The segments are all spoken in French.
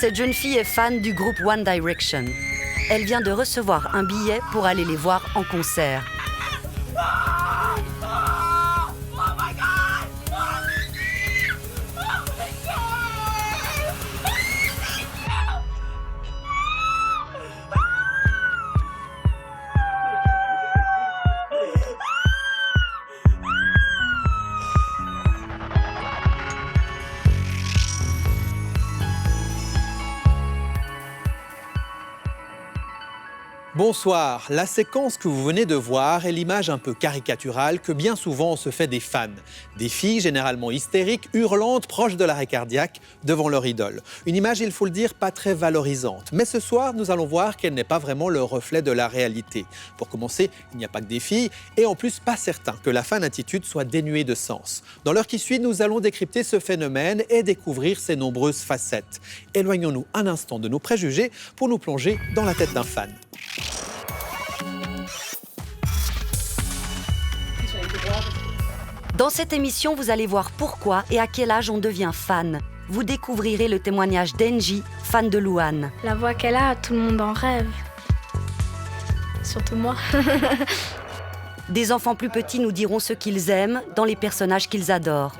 Cette jeune fille est fan du groupe One Direction. Elle vient de recevoir un billet pour aller les voir en concert. Bonsoir, la séquence que vous venez de voir est l'image un peu caricaturale que bien souvent on se fait des fans. Des filles généralement hystériques, hurlantes, proches de l'arrêt cardiaque devant leur idole. Une image, il faut le dire, pas très valorisante. Mais ce soir, nous allons voir qu'elle n'est pas vraiment le reflet de la réalité. Pour commencer, il n'y a pas que des filles et en plus pas certain que la fan-attitude soit dénuée de sens. Dans l'heure qui suit, nous allons décrypter ce phénomène et découvrir ses nombreuses facettes. Éloignons-nous un instant de nos préjugés pour nous plonger dans la tête d'un fan. Dans cette émission, vous allez voir pourquoi et à quel âge on devient fan. Vous découvrirez le témoignage d'Engie, fan de Louane. La voix qu'elle a, tout le monde en rêve. Surtout moi. Des enfants plus petits nous diront ce qu'ils aiment dans les personnages qu'ils adorent.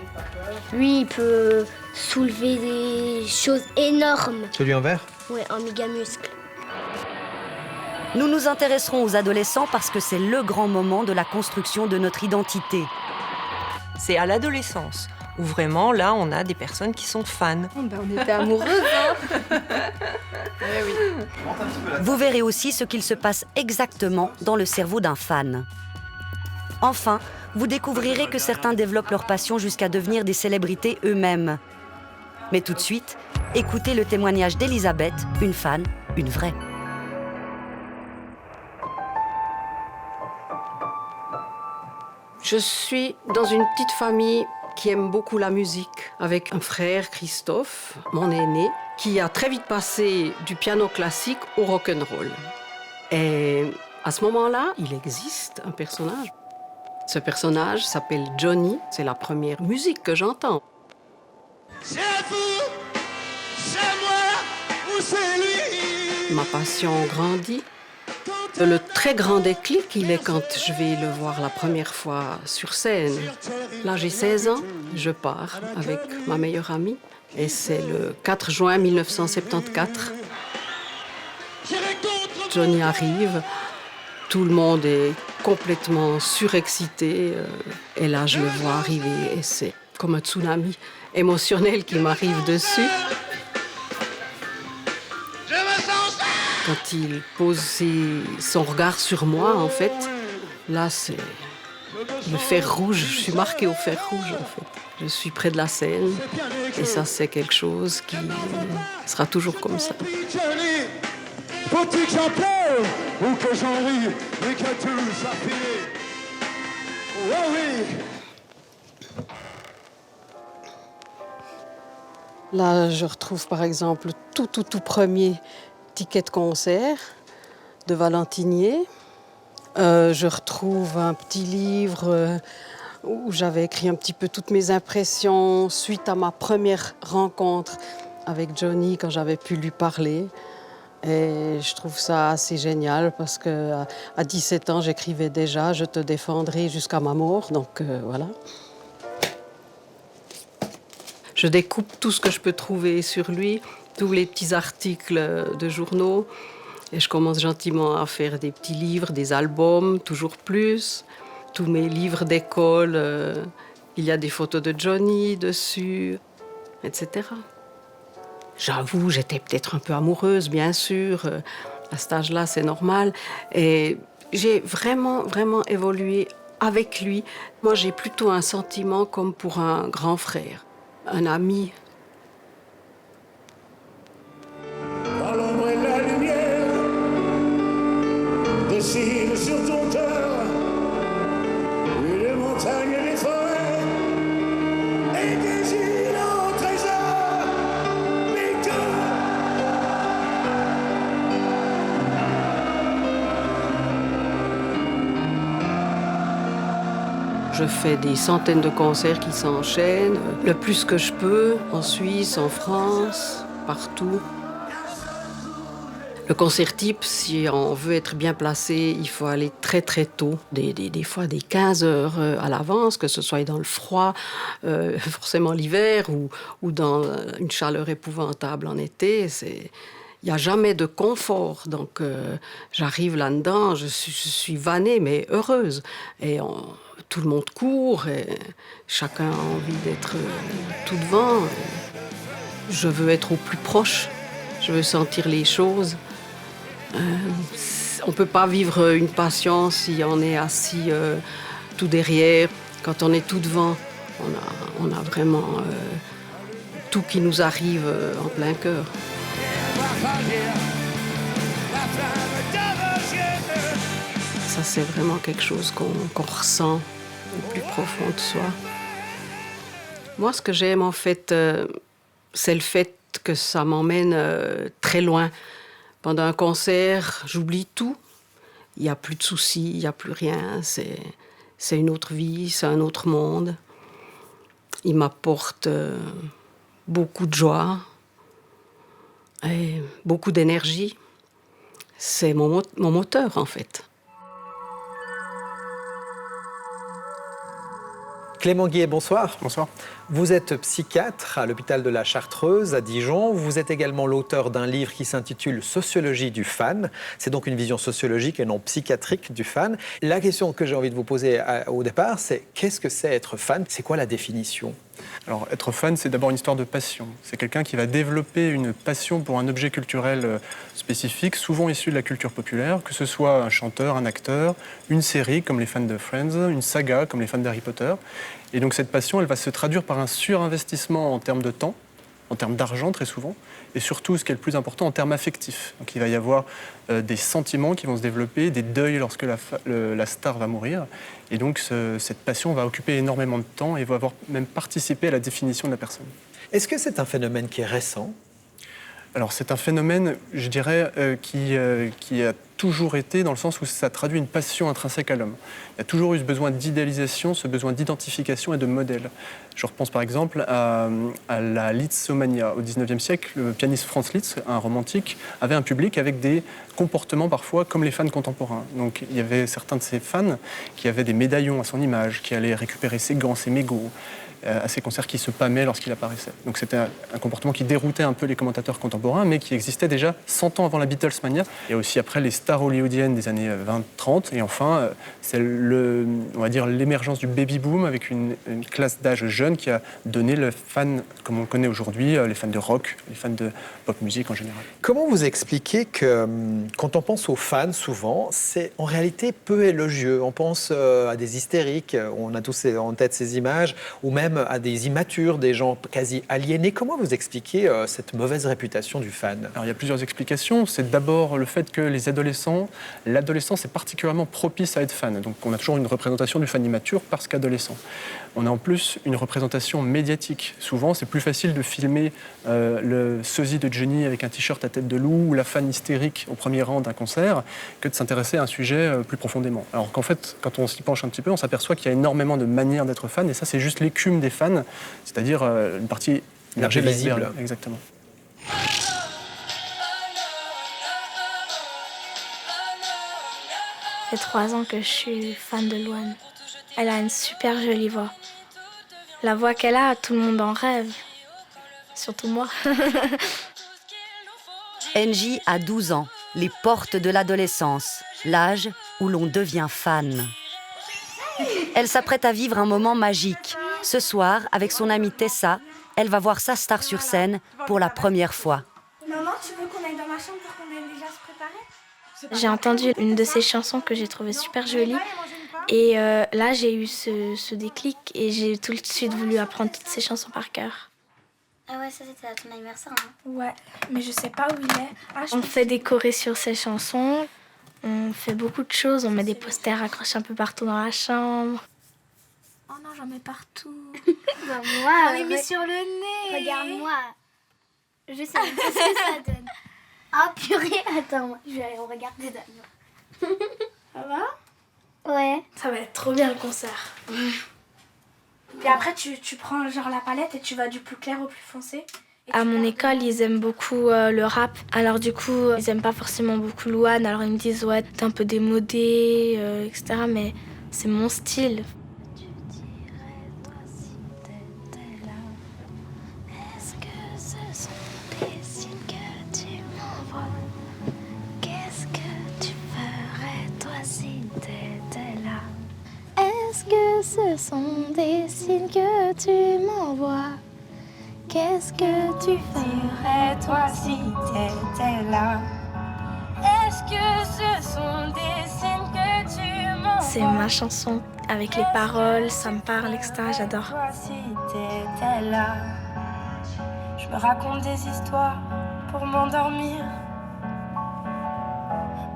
Lui, il peut soulever des choses énormes. Celui en vert ? Ouais, un méga muscle. Nous nous intéresserons aux adolescents parce que c'est le grand moment de la construction de notre identité. C'est à l'adolescence où vraiment, là, on a des personnes qui sont fans. On était amoureuses, hein. Vous verrez aussi ce qu'il se passe exactement dans le cerveau d'un fan. Enfin, vous découvrirez que certains développent leur passion jusqu'à devenir des célébrités eux-mêmes. Mais tout de suite, écoutez le témoignage d'Elisabeth, une fan, une vraie. Je suis dans une petite famille qui aime beaucoup la musique, avec un frère, Christophe, mon aîné, qui a très vite passé du piano classique au rock'n'roll. Et à ce moment-là, il existe un personnage. Ce personnage s'appelle Johnny. C'est la première musique que j'entends. C'est vous, c'est moi ou c'est lui. Ma passion grandit. Le très grand déclic, il est quand je vais le voir la première fois sur scène. Là, j'ai 16 ans, je pars avec ma meilleure amie et c'est le 4 juin 1974. Johnny arrive, tout le monde est complètement surexcité et là, je le vois arriver et c'est comme un tsunami émotionnel qui m'arrive dessus. Quand il pose son regard sur moi, en fait, là, c'est le fer rouge. Je suis marquée au fer rouge, en fait. Je suis près de la scène et ça, c'est quelque chose qui sera toujours comme ça. Faut-il que j'en pleure ou que j'en rie et que tout soit fini? Oh oui! Là, je retrouve, par exemple, tout premier ticket de concert de Valentinier. Je retrouve un petit livre où j'avais écrit un petit peu toutes mes impressions suite à ma première rencontre avec Johnny quand j'avais pu lui parler. Et je trouve ça assez génial parce qu'à 17 ans, j'écrivais déjà « Je te défendrai jusqu'à ma mort ». Donc voilà. Je découpe tout ce que je peux trouver sur lui, tous les petits articles de journaux. Et je commence gentiment à faire des petits livres, des albums, toujours plus. Tous mes livres d'école, il y a des photos de Johnny dessus, etc. J'avoue, j'étais peut-être un peu amoureuse, bien sûr. À cet âge-là, c'est normal. Et j'ai vraiment évolué avec lui. Moi, j'ai plutôt un sentiment comme pour un grand frère, un ami. Dans l'ombre et la lumière, dessine sur ton cœur, les montagnes et les forêts, et Je fais des centaines de concerts qui s'enchaînent, le plus que je peux, en Suisse, en France, partout. Le concert type, si on veut être bien placé, il faut aller très très tôt, des fois des 15 heures à l'avance, que ce soit dans le froid, forcément l'hiver, ou dans une chaleur épouvantable en été. Il n'y a jamais de confort. Donc j'arrive là-dedans, je suis vannée mais heureuse. Et tout le monde court, et chacun a envie d'être tout devant. Je veux être au plus proche, je veux sentir les choses. On ne peut pas vivre une passion si on est assis tout derrière. Quand on est tout devant, on a vraiment tout qui nous arrive en plein cœur. Ça, c'est vraiment quelque chose qu'on ressent au plus profond de soi. Moi, ce que j'aime, en fait, c'est le fait que ça m'emmène très loin. Pendant un concert, j'oublie tout. Il n'y a plus de soucis, il n'y a plus rien. C'est une autre vie, c'est un autre monde. Il m'apporte beaucoup de joie et beaucoup d'énergie. C'est mon moteur, en fait. Clément Guillet, bonsoir. Bonsoir. Vous êtes psychiatre à l'hôpital de la Chartreuse à Dijon. Vous êtes également l'auteur d'un livre qui s'intitule « Sociologie du fan ». C'est donc une vision sociologique et non psychiatrique du fan. La question que j'ai envie de vous poser au départ, c'est qu'est-ce que c'est être fan? C'est quoi la définition? Alors, être fan, c'est d'abord une histoire de passion. C'est quelqu'un qui va développer une passion pour un objet culturel spécifique, souvent issu de la culture populaire, que ce soit un chanteur, un acteur, une série comme les fans de Friends, une saga comme les fans d'Harry Potter. Et donc cette passion, elle va se traduire par un surinvestissement en termes de temps, en termes d'argent très souvent, et surtout, ce qui est le plus important, en termes affectifs. Donc il va y avoir des sentiments qui vont se développer, des deuils lorsque la star va mourir. Et donc cette passion va occuper énormément de temps et va avoir même participé à la définition de la personne. Est-ce que c'est un phénomène qui est récent? Alors c'est un phénomène, je dirais, qui a toujours été dans le sens où ça traduit une passion intrinsèque à l'homme. Il y a toujours eu ce besoin d'idéalisation, ce besoin d'identification et de modèle. Je repense par exemple à la Lisztomania. Au XIXe siècle, le pianiste Franz Liszt, un romantique, avait un public avec des comportements parfois comme les fans contemporains. Donc il y avait certains de ces fans qui avaient des médaillons à son image, qui allaient récupérer ses gants, ses mégots, à ces concerts qui se pâmaient lorsqu'il apparaissait. Donc c'était un comportement qui déroutait un peu les commentateurs contemporains, mais qui existait déjà 100 ans avant la Beatlesmania, et aussi après les stars hollywoodiennes des années 20-30. Et enfin, c'est on va dire l'émergence du baby-boom avec une classe d'âge jeune qui a donné le fan, comme on le connaît aujourd'hui, les fans de rock, les fans de pop musique en général. Comment vous expliquez que quand on pense aux fans, souvent, c'est en réalité peu élogieux? On pense à des hystériques, on a tous en tête ces images, ou même à des immatures, des gens quasi aliénés. Comment vous expliquez cette mauvaise réputation du fan? Alors il y a plusieurs explications. C'est d'abord le fait que les adolescents, l'adolescence est particulièrement propice à être fan. Donc on a toujours une représentation du fan immature parce qu'adolescent. On a en plus une représentation médiatique. Souvent, c'est plus facile de filmer le sosie de Johnny avec un t-shirt à tête de loup ou la fan hystérique au premier rang d'un concert que de s'intéresser à un sujet plus profondément. Alors qu'en fait, quand on s'y penche un petit peu, on s'aperçoit qu'il y a énormément de manières d'être fan et ça, c'est juste l'écume des fans, c'est-à-dire une partie émergée visible. Exactement. Ça fait 3 ans que je suis fan de Louane. Elle a une super jolie voix. La voix qu'elle a, tout le monde en rêve. Surtout moi. Angie a 12 ans, les portes de l'adolescence, l'âge où l'on devient fan. Elle s'apprête à vivre un moment magique. Ce soir, avec son amie Tessa, elle va voir sa star sur scène pour la première fois. Maman, tu veux qu'on aille dans ma chambre pour qu'on aille déjà se préparer? J'ai entendu une de ses chansons que j'ai trouvée super jolie. Et là, j'ai eu ce déclic et j'ai tout de suite voulu apprendre toutes ses chansons par cœur. Ah ouais, ça c'était à ton anniversaire, hein? Ouais, mais je sais pas où il est. Ah, On fait décorer sur ses chansons, on fait beaucoup de choses, on met des posters accrochés un peu partout dans la chambre. Oh non, j'en mets partout. Bah moi, J'en ai mis sur le nez. regarde-moi. Je sais même pas ce que ça donne. Ah purée, attends, je vais aller regarder d'abord. Ça va? Ouais. Ça va être trop bien le concert. Puis après, tu prends genre la palette et tu vas du plus clair au plus foncé. À mon école, ils aiment beaucoup le rap. Alors du coup, ils aiment pas forcément beaucoup Louane. Alors ils me disent, ouais, t'es un peu démodé, etc. Mais c'est mon style. Est-ce que ce sont des signes que tu m'envoies? Qu'est-ce que tu ferais toi si t'étais là? Est-ce que ce sont des signes que tu m'envoies? C'est ma chanson avec les paroles, ça me parle, etc. J'adore. Toi si t'étais là, je me raconte des histoires pour m'endormir,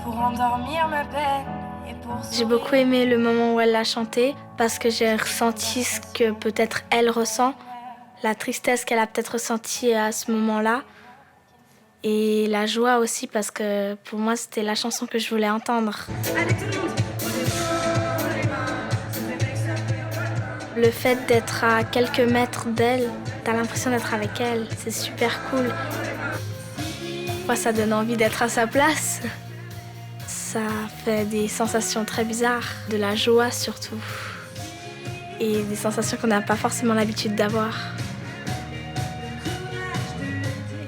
pour endormir ma peine. J'ai beaucoup aimé le moment où elle l'a chanté parce que j'ai ressenti ce que peut-être elle ressent, la tristesse qu'elle a peut-être ressentie à ce moment-là et la joie aussi parce que pour moi c'était la chanson que je voulais entendre. Le fait d'être à quelques mètres d'elle, t'as l'impression d'être avec elle, c'est super cool. Moi, ça donne envie d'être à sa place. Ça fait des sensations très bizarres, de la joie surtout, et des sensations qu'on n'a pas forcément l'habitude d'avoir.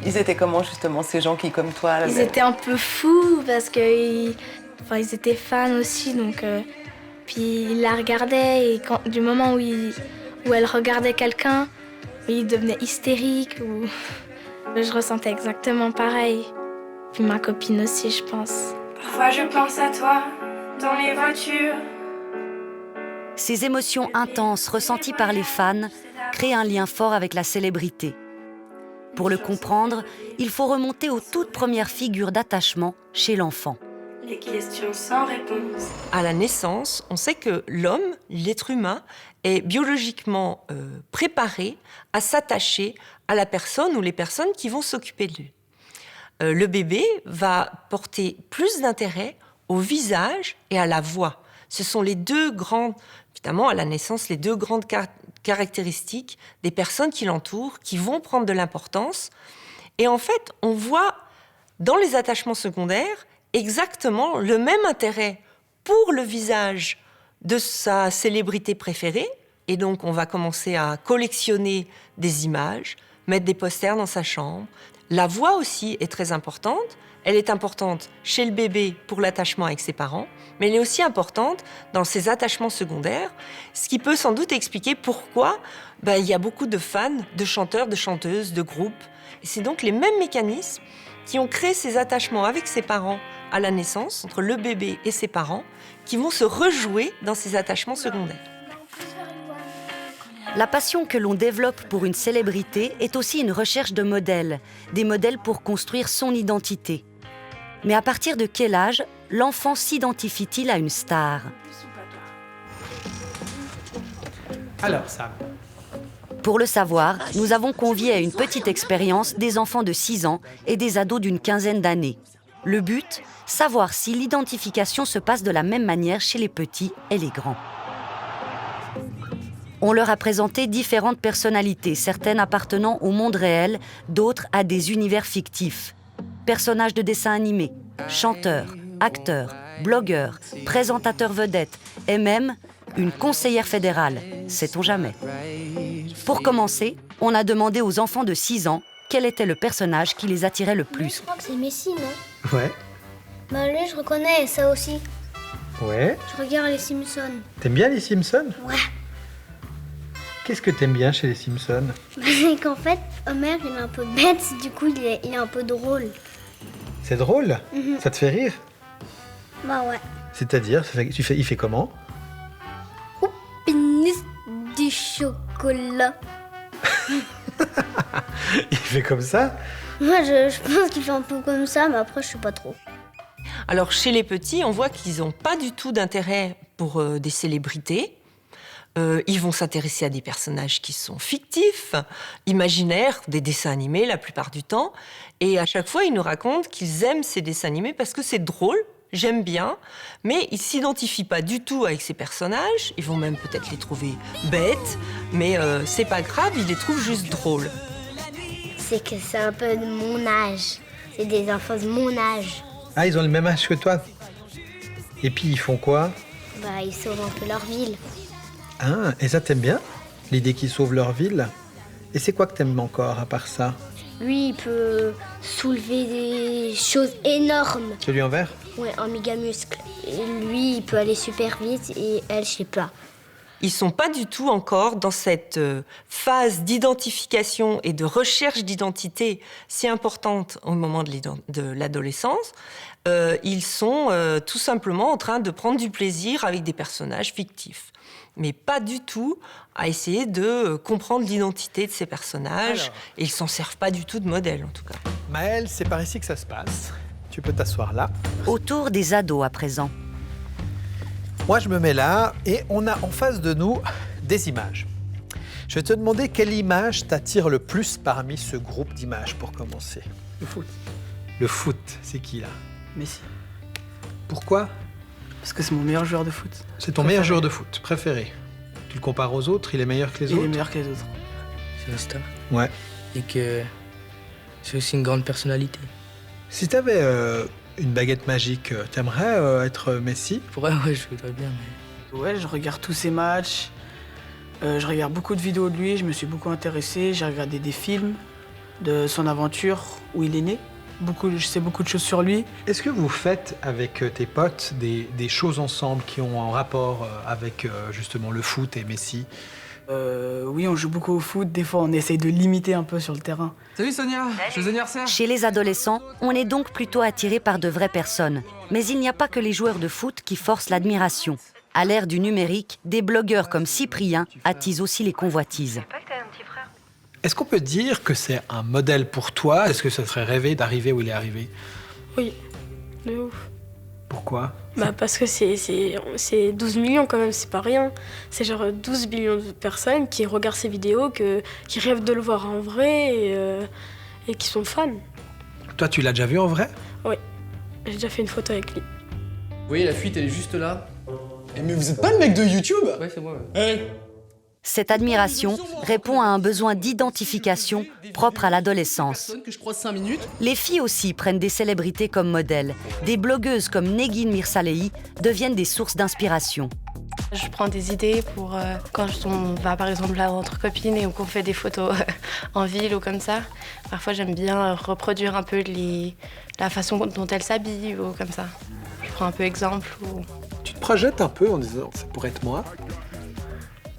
Ils étaient comment justement ces gens qui, comme toi... Ils étaient un peu fous parce qu'ils étaient fans aussi, donc puis ils la regardaient et du moment où elle regardait quelqu'un, ils devenaient hystériques. Je ressentais exactement pareil. Puis ma copine aussi, je pense. Parfois je pense à toi, dans les voitures. Ces émotions intenses ressenties par les fans créent un lien fort avec la célébrité. Pour le comprendre, il faut remonter aux toutes premières figures d'attachement chez l'enfant. Les questions sans réponse. À la naissance, on sait que l'homme, l'être humain, est biologiquement préparé à s'attacher à la personne ou les personnes qui vont s'occuper de lui. Le bébé va porter plus d'intérêt au visage et à la voix. Ce sont les deux grandes, évidemment, à la naissance, les deux grandes caractéristiques des personnes qui l'entourent, qui vont prendre de l'importance. Et en fait, on voit dans les attachements secondaires exactement le même intérêt pour le visage de sa célébrité préférée. Et donc, on va commencer à collectionner des images, mettre des posters dans sa chambre. La voix aussi est très importante. Elle est importante chez le bébé pour l'attachement avec ses parents, mais elle est aussi importante dans ses attachements secondaires, ce qui peut sans doute expliquer pourquoi il y a beaucoup de fans, de chanteurs, de chanteuses, de groupes. Et c'est donc les mêmes mécanismes qui ont créé ces attachements avec ses parents à la naissance, entre le bébé et ses parents, qui vont se rejouer dans ces attachements secondaires. La passion que l'on développe pour une célébrité est aussi une recherche de modèles, des modèles pour construire son identité. Mais à partir de quel âge l'enfant s'identifie-t-il à une star ? Alors, Sam. Pour le savoir, nous avons convié à une petite expérience des enfants de 6 ans et des ados d'une quinzaine d'années. Le but, savoir si l'identification se passe de la même manière chez les petits et les grands. On leur a présenté différentes personnalités, certaines appartenant au monde réel, d'autres à des univers fictifs. Personnages de dessins animés, chanteurs, acteurs, blogueurs, présentateurs vedettes et même une conseillère fédérale, sait-on jamais. Pour commencer, on a demandé aux enfants de 6 ans quel était le personnage qui les attirait le plus. Je crois que c'est Messi, non? Ouais. Bah lui, je reconnais, ça aussi. Ouais. Je regarde les Simpsons. T'aimes bien les Simpsons? Ouais. Qu'est-ce que t'aimes bien chez les Simpsons? C'est qu'en fait, Homer, il est un peu bête, du coup, il est un peu drôle. C'est drôle? Ça te fait rire? Bah ouais. C'est-à-dire, il fait comment? Pénis du chocolat. Il fait comme ça? Moi, je pense qu'il fait un peu comme ça, mais après, je sais pas trop. Alors, chez les petits, on voit qu'ils n'ont pas du tout d'intérêt pour des célébrités. Ils vont s'intéresser à des personnages qui sont fictifs, imaginaires, des dessins animés la plupart du temps. Et à chaque fois, ils nous racontent qu'ils aiment ces dessins animés parce que c'est drôle j'aime bien, mais ils ne s'identifient pas du tout avec ces personnages. Ils vont même peut-être les trouver bêtes, mais c'est pas grave, ils les trouvent juste drôles. C'est que c'est un peu de mon âge. C'est des enfants de mon âge. Ah, ils ont le même âge que toi? Et puis, ils font quoi? Bah, ils sauvent un peu leur ville. Ah, et ça, t'aimes bien? L'idée qu'ils sauvent leur ville? Et c'est quoi que t'aimes encore, à part ça? Lui, il peut soulever des choses énormes. Celui en vert? Ouais, en méga muscle. Et lui, il peut aller super vite et elle, je sais pas. Ils ne sont pas du tout encore dans cette phase d'identification et de recherche d'identité si importante au moment de l'adolescence. Ils sont tout simplement en train de prendre du plaisir avec des personnages fictifs. Mais pas du tout à essayer de comprendre l'identité de ces personnages. Alors. Et ils ne s'en servent pas du tout de modèle, en tout cas. Maëlle, c'est par ici que ça se passe. Tu peux t'asseoir là. Autour des ados à présent. Moi, je me mets là et on a en face de nous des images. Je vais te demander quelle image t'attire le plus parmi ce groupe d'images pour commencer. Le foot. Le foot, c'est qui là? Messi. Pourquoi? Parce que c'est mon meilleur joueur de foot. C'est ton meilleur joueur de foot préféré. Tu le compares aux autres, il est meilleur que les autres? Il est meilleur que les autres. C'est une star. Ouais. Et que c'est aussi une grande personnalité. Si t'avais une baguette magique, t'aimerais être Messi? Ouais, je voudrais bien. Mais... Ouais, je regarde tous ses matchs. Je regarde beaucoup de vidéos de lui. Je me suis beaucoup intéressé. J'ai regardé des films de son aventure où il est né. Je sais beaucoup de choses sur lui. Est-ce que vous faites avec tes potes des choses ensemble qui ont un rapport avec justement le foot et Messi? Oui, on joue beaucoup au foot. Des fois, on essaye de l'imiter un peu sur le terrain. Salut Sonia, joyeux anniversaire. Chez les adolescents, on est donc plutôt attiré par de vraies personnes. Mais il n'y a pas que les joueurs de foot qui forcent l'admiration. À l'ère du numérique, des blogueurs comme Cyprien attisent aussi les convoitises. Est-ce qu'on peut dire que c'est un modèle pour toi? Est-ce que ça serait rêvé d'arriver où il est arrivé? Oui, de ouf. Pourquoi? Bah parce que c'est 12 millions quand même, c'est pas rien. C'est genre 12 millions de personnes qui regardent ces vidéos, qui rêvent de le voir en vrai et qui sont fans. Toi, tu l'as déjà vu en vrai? Oui, j'ai déjà fait une photo avec lui. Vous voyez, la fuite, elle est juste là. Mais vous êtes pas le mec de YouTube? Ouais, c'est moi. Ouais. Cette admiration répond à un besoin d'identification propre à l'adolescence. Que je croise 5 minutes. Les filles aussi prennent des célébrités comme modèles. Des blogueuses comme Negin Mirsalei deviennent des sources d'inspiration. Je prends des idées pour quand on va par exemple là entre copines et qu'on fait des photos en ville ou comme ça. Parfois j'aime bien reproduire un peu la façon dont elles s'habillent ou comme ça. Je prends un peu exemple. Tu te projettes un peu en disant ça pourrait être moi?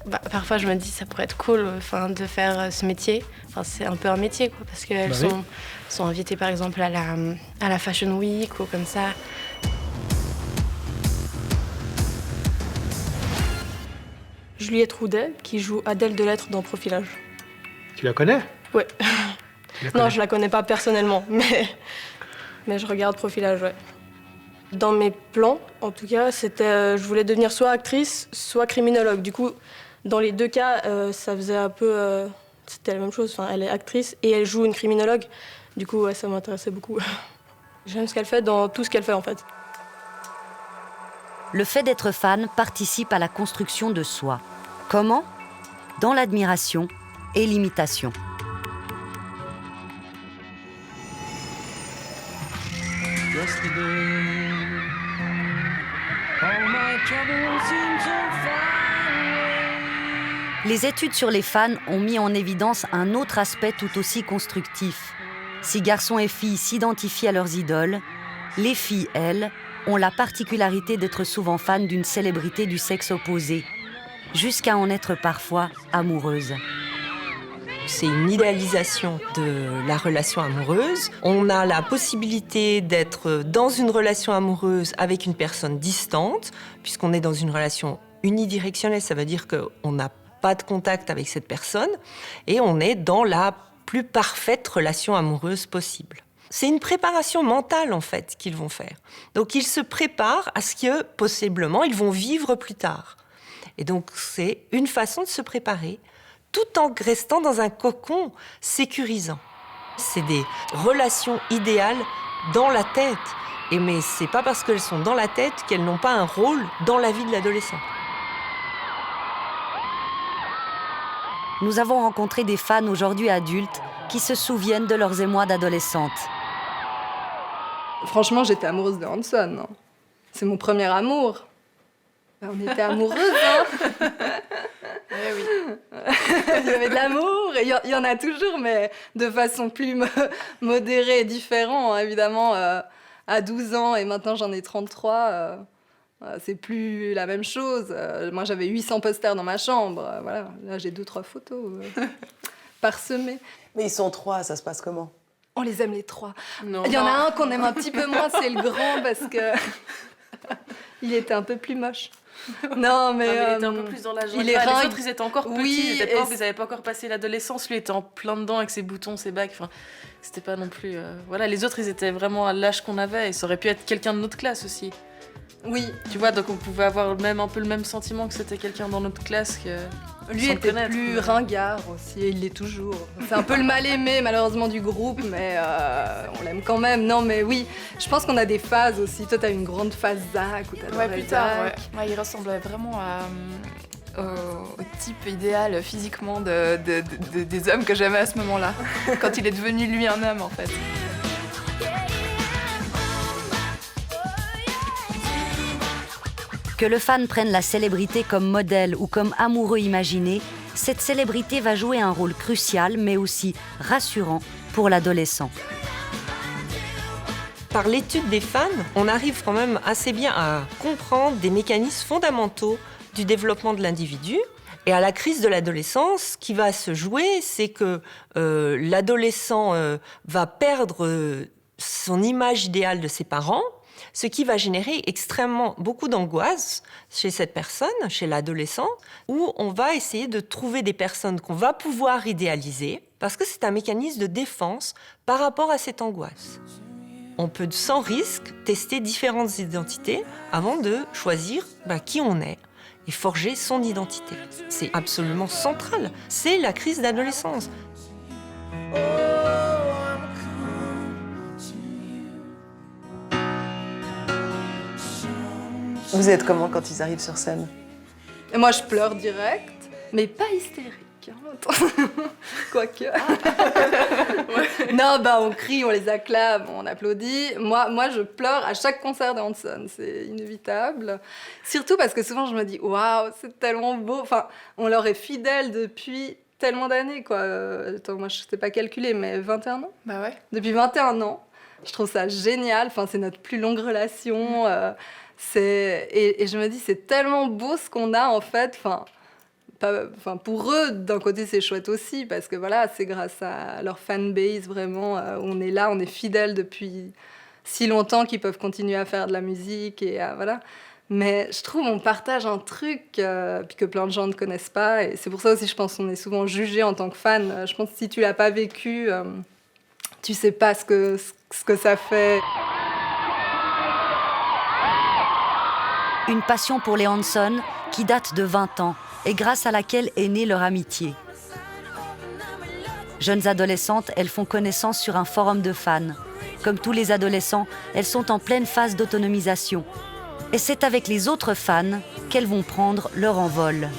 Bah, parfois je me dis ça pourrait être cool de faire ce métier. C'est un peu un métier quoi, parce qu'elles sont invitées par exemple à la Fashion Week ou comme ça. Juliette Roudet qui joue Adèle de Lettres dans Profilage. Tu la connais? Ouais. Non, je la connais pas personnellement, mais je regarde Profilage, ouais. Dans mes plans, en tout cas, c'était je voulais devenir soit actrice, soit criminologue. Du coup, dans les deux cas, ça faisait un peu... c'était la même chose. Enfin, elle est actrice et elle joue une criminologue. Du coup, ouais, ça m'intéressait beaucoup. J'aime ce qu'elle fait dans tout ce qu'elle fait, en fait. Le fait d'être fan participe à la construction de soi. Comment? Dans l'admiration et l'imitation. Les études sur les fans ont mis en évidence un autre aspect tout aussi constructif. Si garçons et filles s'identifient à leurs idoles, les filles, elles, ont la particularité d'être souvent fans d'une célébrité du sexe opposé, jusqu'à en être parfois amoureuses. C'est une idéalisation de la relation amoureuse. On a la possibilité d'être dans une relation amoureuse avec une personne distante, puisqu'on est dans une relation unidirectionnelle, ça veut dire qu'on n'a pas de contact avec cette personne, et on est dans la plus parfaite relation amoureuse possible. C'est une préparation mentale, en fait, qu'ils vont faire. Donc, ils se préparent à ce que, possiblement, ils vont vivre plus tard. Et donc, c'est une façon de se préparer, tout en restant dans un cocon sécurisant. C'est des relations idéales dans la tête. Mais c'est pas parce qu'elles sont dans la tête qu'elles n'ont pas un rôle dans la vie de l'adolescent. Nous avons rencontré des fans aujourd'hui adultes qui se souviennent de leurs émois d'adolescente. Franchement, j'étais amoureuse de Hanson. Hein. C'est mon premier amour. On était amoureuses, hein. Oui. Il y avait de l'amour, et il y en a toujours, mais de façon plus modérée et différente, hein, évidemment. À 12 ans, et maintenant j'en ai 33, c'est plus la même chose. Moi, j'avais 800 posters dans ma chambre. Voilà. Là, j'ai 2-3 photos parsemées. Mais ils sont 3, ça se passe comment? On les aime les 3. Il y en a un qu'on aime un petit peu moins, c'est le grand, parce que il était un peu plus moche. Non, mais il était un peu plus dans l'âge. Les autres, ils étaient encore petits, ils n'avaient pas encore passé l'adolescence. Lui était en plein dedans avec ses boutons, ses bagues. Enfin, c'était pas non plus... Voilà, les autres, ils étaient vraiment à l'âge qu'on avait. Et ça aurait pu être quelqu'un de notre classe aussi. Oui. Tu vois, donc on pouvait avoir même un peu le même sentiment que c'était quelqu'un dans notre classe. Lui était plus ringard aussi, et il l'est toujours. C'est un peu le mal-aimé, malheureusement, du groupe, mais on l'aime quand même. Non, mais oui, je pense qu'on a des phases aussi. Toi, t'as une grande phase Zach, où t'adorais plus tard, Zach. Ouais, il ressemblait vraiment au type idéal physiquement des hommes que j'aimais à ce moment-là, quand il est devenu lui un homme, en fait. Que le fan prenne la célébrité comme modèle ou comme amoureux imaginé, cette célébrité va jouer un rôle crucial, mais aussi rassurant pour l'adolescent. Par l'étude des fans, on arrive quand même assez bien à comprendre des mécanismes fondamentaux du développement de l'individu. Et à la crise de l'adolescence, ce qui va se jouer, c'est que l'adolescent va perdre son image idéale de ses parents, ce qui va générer extrêmement beaucoup d'angoisse chez cette personne, chez l'adolescent, où on va essayer de trouver des personnes qu'on va pouvoir idéaliser, parce que c'est un mécanisme de défense par rapport à cette angoisse. On peut sans risque tester différentes identités avant de choisir qui on est et forger son identité. C'est absolument central, c'est la crise d'adolescence. Vous êtes comment quand ils arrivent sur scène? Et moi, je pleure direct, mais pas hystérique. Quoique. Non, on crie, on les acclame, on applaudit. Moi, je pleure à chaque concert de Hanson, c'est inévitable. Surtout parce que souvent, je me dis, waouh, c'est tellement beau. Enfin, on leur est fidèle depuis tellement d'années, quoi. Attends, moi, je sais pas calculer, mais 21 ans? Bah ouais. Depuis 21 ans. Je trouve ça génial. Enfin, c'est notre plus longue relation. Et je me dis, c'est tellement beau ce qu'on a, en fait. Pour eux, d'un côté, c'est chouette aussi, parce que voilà, c'est grâce à leur fanbase, vraiment, on est là, on est fidèles depuis si longtemps qu'ils peuvent continuer à faire de la musique, et voilà. Mais je trouve qu'on partage un truc puis que plein de gens ne connaissent pas, et c'est pour ça aussi, je pense qu'on est souvent jugé en tant que fan. Je pense que si tu l'as pas vécu, tu sais pas ce que ça fait. Une passion pour les Hanson qui date de 20 ans et grâce à laquelle est née leur amitié. Jeunes adolescentes, elles font connaissance sur un forum de fans. Comme tous les adolescents, elles sont en pleine phase d'autonomisation. Et c'est avec les autres fans qu'elles vont prendre leur envol.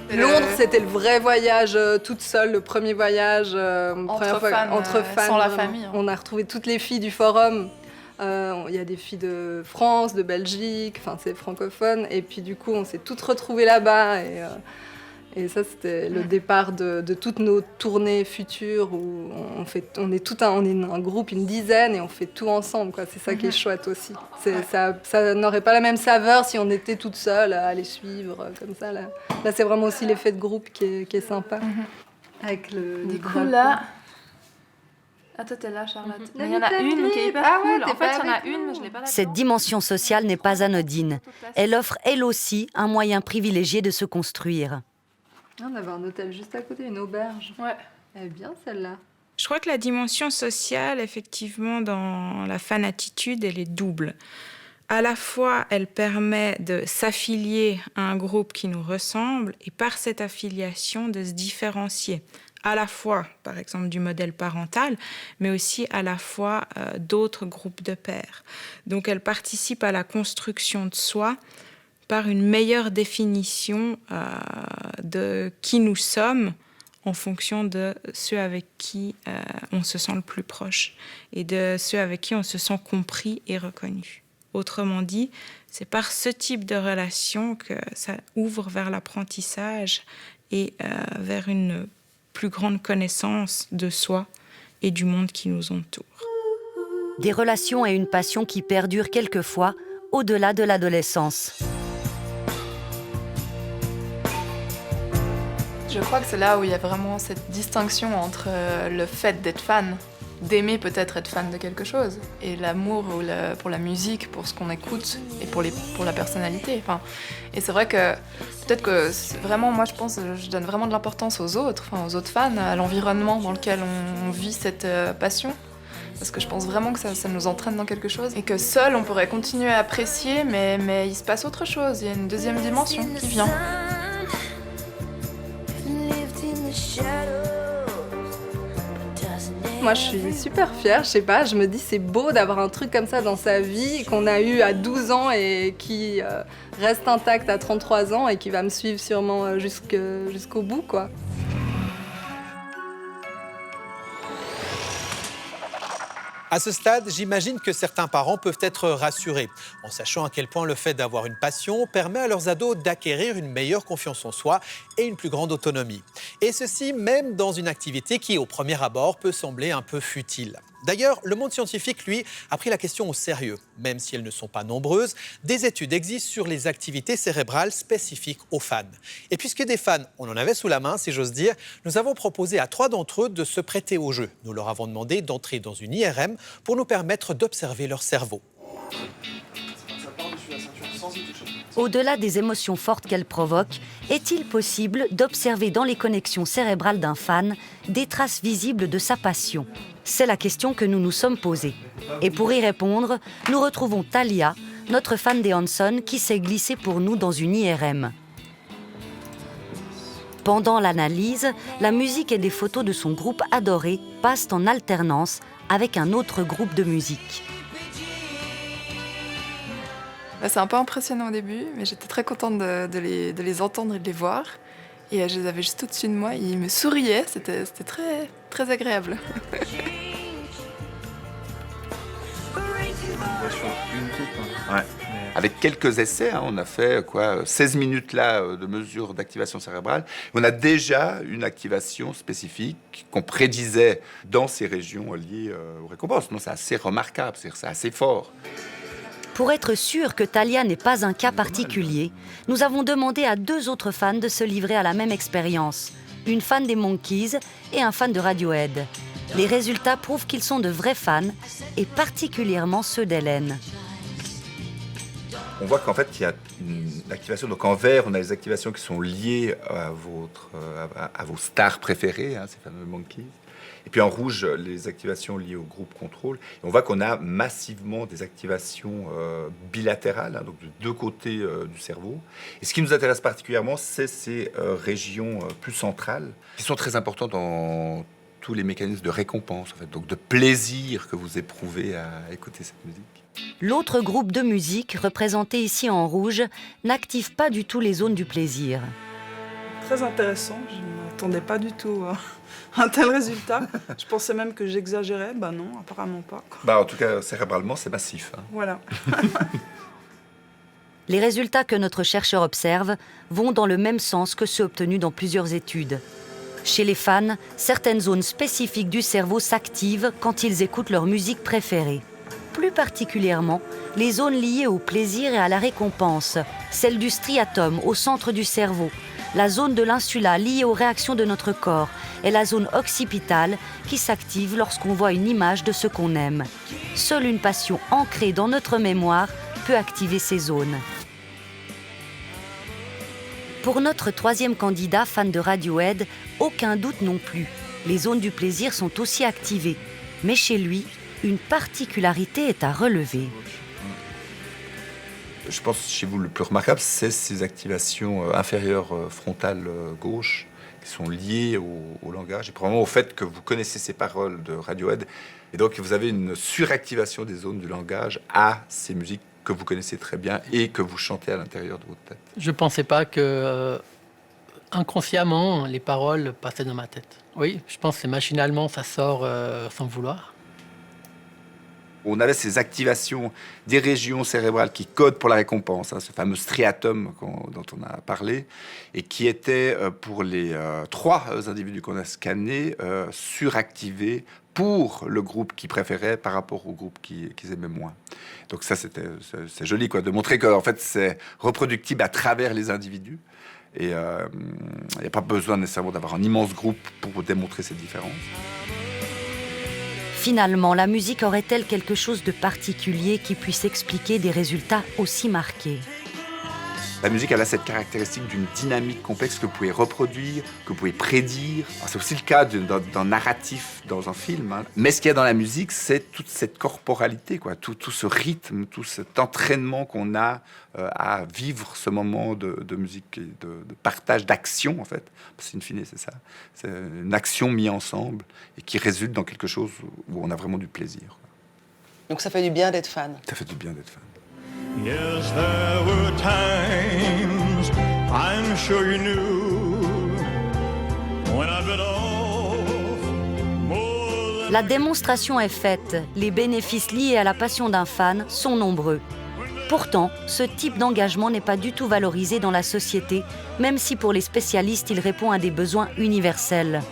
Londres, c'était le vrai voyage toute seule, le premier voyage entre fans. Sans la famille. On a retrouvé toutes les filles du forum. Il y a des filles de France, de Belgique, enfin c'est francophone. Et puis du coup, on s'est toutes retrouvées là-bas. Et ça, c'était le départ de toutes nos tournées futures où on est un groupe, une dizaine, et on fait tout ensemble, quoi. C'est ça qui est chouette aussi. Ça n'aurait pas la même saveur si on était toutes seules à les suivre comme ça. Là, c'est vraiment aussi l'effet de groupe qui est sympa. Avec du coup, là... Ah, toi, t'es là, Charlotte. Mais il y en a une qui est hyper cool. En fait, il y en a une, mais je l'ai pas là. Cette dimension sociale n'est pas anodine. Elle offre, elle aussi, un moyen privilégié de se construire. On avait un hôtel juste à côté, une auberge. Ouais. Elle est bien, celle-là. Je crois que la dimension sociale, effectivement, dans la fan attitude, elle est double. À la fois, elle permet de s'affilier à un groupe qui nous ressemble et par cette affiliation de se différencier. À la fois, par exemple, du modèle parental, mais aussi à la fois d'autres groupes de pairs. Donc elle participe à la construction de soi par une meilleure définition de qui nous sommes en fonction de ceux avec qui on se sent le plus proche et de ceux avec qui on se sent compris et reconnu. Autrement dit, c'est par ce type de relation que ça ouvre vers l'apprentissage et vers une plus grande connaissance de soi et du monde qui nous entoure. Des relations et une passion qui perdurent quelquefois au-delà de l'adolescence. Je crois que c'est là où il y a vraiment cette distinction entre le fait d'être fan, d'aimer peut-être être fan de quelque chose, et l'amour pour la musique, pour ce qu'on écoute et pour la personnalité. Enfin, et c'est vrai que peut-être que vraiment, moi je pense, je donne vraiment de l'importance aux autres fans, à l'environnement dans lequel on vit cette passion. Parce que je pense vraiment que ça nous entraîne dans quelque chose. Et que seul, on pourrait continuer à apprécier, mais il se passe autre chose. Il y a une deuxième dimension qui vient. Moi, je suis super fière, je sais pas, je me dis c'est beau d'avoir un truc comme ça dans sa vie, qu'on a eu à 12 ans et qui reste intact à 33 ans et qui va me suivre sûrement jusqu'au bout, quoi. À ce stade, j'imagine que certains parents peuvent être rassurés, en sachant à quel point le fait d'avoir une passion permet à leurs ados d'acquérir une meilleure confiance en soi et une plus grande autonomie. Et ceci même dans une activité qui, au premier abord, peut sembler un peu futile. D'ailleurs, le monde scientifique, lui, a pris la question au sérieux. Même si elles ne sont pas nombreuses, des études existent sur les activités cérébrales spécifiques aux fans. Et puisque des fans, on en avait sous la main, si j'ose dire, nous avons proposé à 3 d'entre eux de se prêter au jeu. Nous leur avons demandé d'entrer dans une IRM pour nous permettre d'observer leur cerveau. Au-delà des émotions fortes qu'elle provoque, est-il possible d'observer dans les connexions cérébrales d'un fan des traces visibles de sa passion ? C'est la question que nous nous sommes posée. Et pour y répondre, nous retrouvons Thalia, notre fan des Hanson, qui s'est glissée pour nous dans une IRM. Pendant l'analyse, la musique et des photos de son groupe adoré passent en alternance avec un autre groupe de musique. C'est un peu impressionnant au début, mais j'étais très contente de les entendre et de les voir. Et je les avais juste au-dessus de moi, ils me souriaient, c'était très, très agréable. Ouais. Avec quelques essais, on a fait 16 minutes là de mesures d'activation cérébrale. On a déjà une activation spécifique qu'on prédisait dans ces régions liées aux récompenses. Donc c'est assez remarquable, c'est assez fort. Pour être sûr que Thalia n'est pas un cas particulier, nous avons demandé à 2 autres fans de se livrer à la même expérience. Une fan des Monkees et un fan de Radiohead. Les résultats prouvent qu'ils sont de vrais fans, et particulièrement ceux d'Hélène. On voit qu'en fait, il y a une activation. Donc en vert, on a les activations qui sont liées à vos stars préférées, ces fameux Monkees. Et puis en rouge, les activations liées au groupe contrôle. Et on voit qu'on a massivement des activations bilatérales, donc de 2 côtés du cerveau. Et ce qui nous intéresse particulièrement, c'est ces régions plus centrales, qui sont très importantes dans tous les mécanismes de récompense, en fait, donc de plaisir que vous éprouvez à écouter cette musique. L'autre groupe de musique, représenté ici en rouge, n'active pas du tout les zones du plaisir. Très intéressant, je ne m'attendais pas du tout à un tel résultat. Je pensais même que j'exagérais, non, apparemment pas. En tout cas, cérébralement, c'est massif. Voilà. Les résultats que notre chercheur observe vont dans le même sens que ceux obtenus dans plusieurs études. Chez les fans, certaines zones spécifiques du cerveau s'activent quand ils écoutent leur musique préférée. Plus particulièrement, les zones liées au plaisir et à la récompense, celle du striatum au centre du cerveau, la zone de l'insula liée aux réactions de notre corps et la zone occipitale qui s'active lorsqu'on voit une image de ce qu'on aime. Seule une passion ancrée dans notre mémoire peut activer ces zones. Pour notre 3e candidat, fan de Radiohead, aucun doute non plus. Les zones du plaisir sont aussi activées. Mais chez lui, une particularité est à relever. je pense chez vous le plus remarquable, c'est ces activations inférieures frontales gauche qui sont liées au langage et probablement au fait que vous connaissez ces paroles de Radiohead et donc vous avez une suractivation des zones du langage à ces musiques que vous connaissez très bien et que vous chantez à l'intérieur de votre tête. Je pensais pas que inconsciemment les paroles passaient dans ma tête. Oui, je pense que machinalement ça sort sans vouloir. On avait ces activations des régions cérébrales qui codent pour la récompense, ce fameux striatum dont on a parlé, et qui était pour les 3 individus qu'on a scannés suractivés pour le groupe qu'ils préféraient par rapport au groupe qu'ils aimaient moins. Donc ça, c'est joli de montrer que en fait, c'est reproductible à travers les individus. Et il n'y a pas besoin nécessairement d'avoir un immense groupe pour démontrer cette différence. Finalement, la musique aurait-elle quelque chose de particulier qui puisse expliquer des résultats aussi marqués ? La musique, elle a cette caractéristique d'une dynamique complexe que vous pouvez reproduire, que vous pouvez prédire. C'est aussi le cas d'un narratif dans un film. Hein. Mais ce qu'il y a dans la musique, c'est toute cette corporalité, tout ce rythme, tout cet entraînement qu'on a à vivre ce moment de musique, et de partage, d'action, en fait. Parce qu'in fine, c'est ça. C'est une action mise ensemble et qui résulte dans quelque chose où on a vraiment du plaisir. Donc ça fait du bien d'être fan. Ça fait du bien d'être fan. Yes, there were times I'm sure you knew when I bit off more than... La démonstration est faite. Les bénéfices liés à la passion d'un fan sont nombreux. Pourtant, ce type d'engagement n'est pas du tout valorisé dans la société, même si pour les spécialistes, il répond à des besoins universels.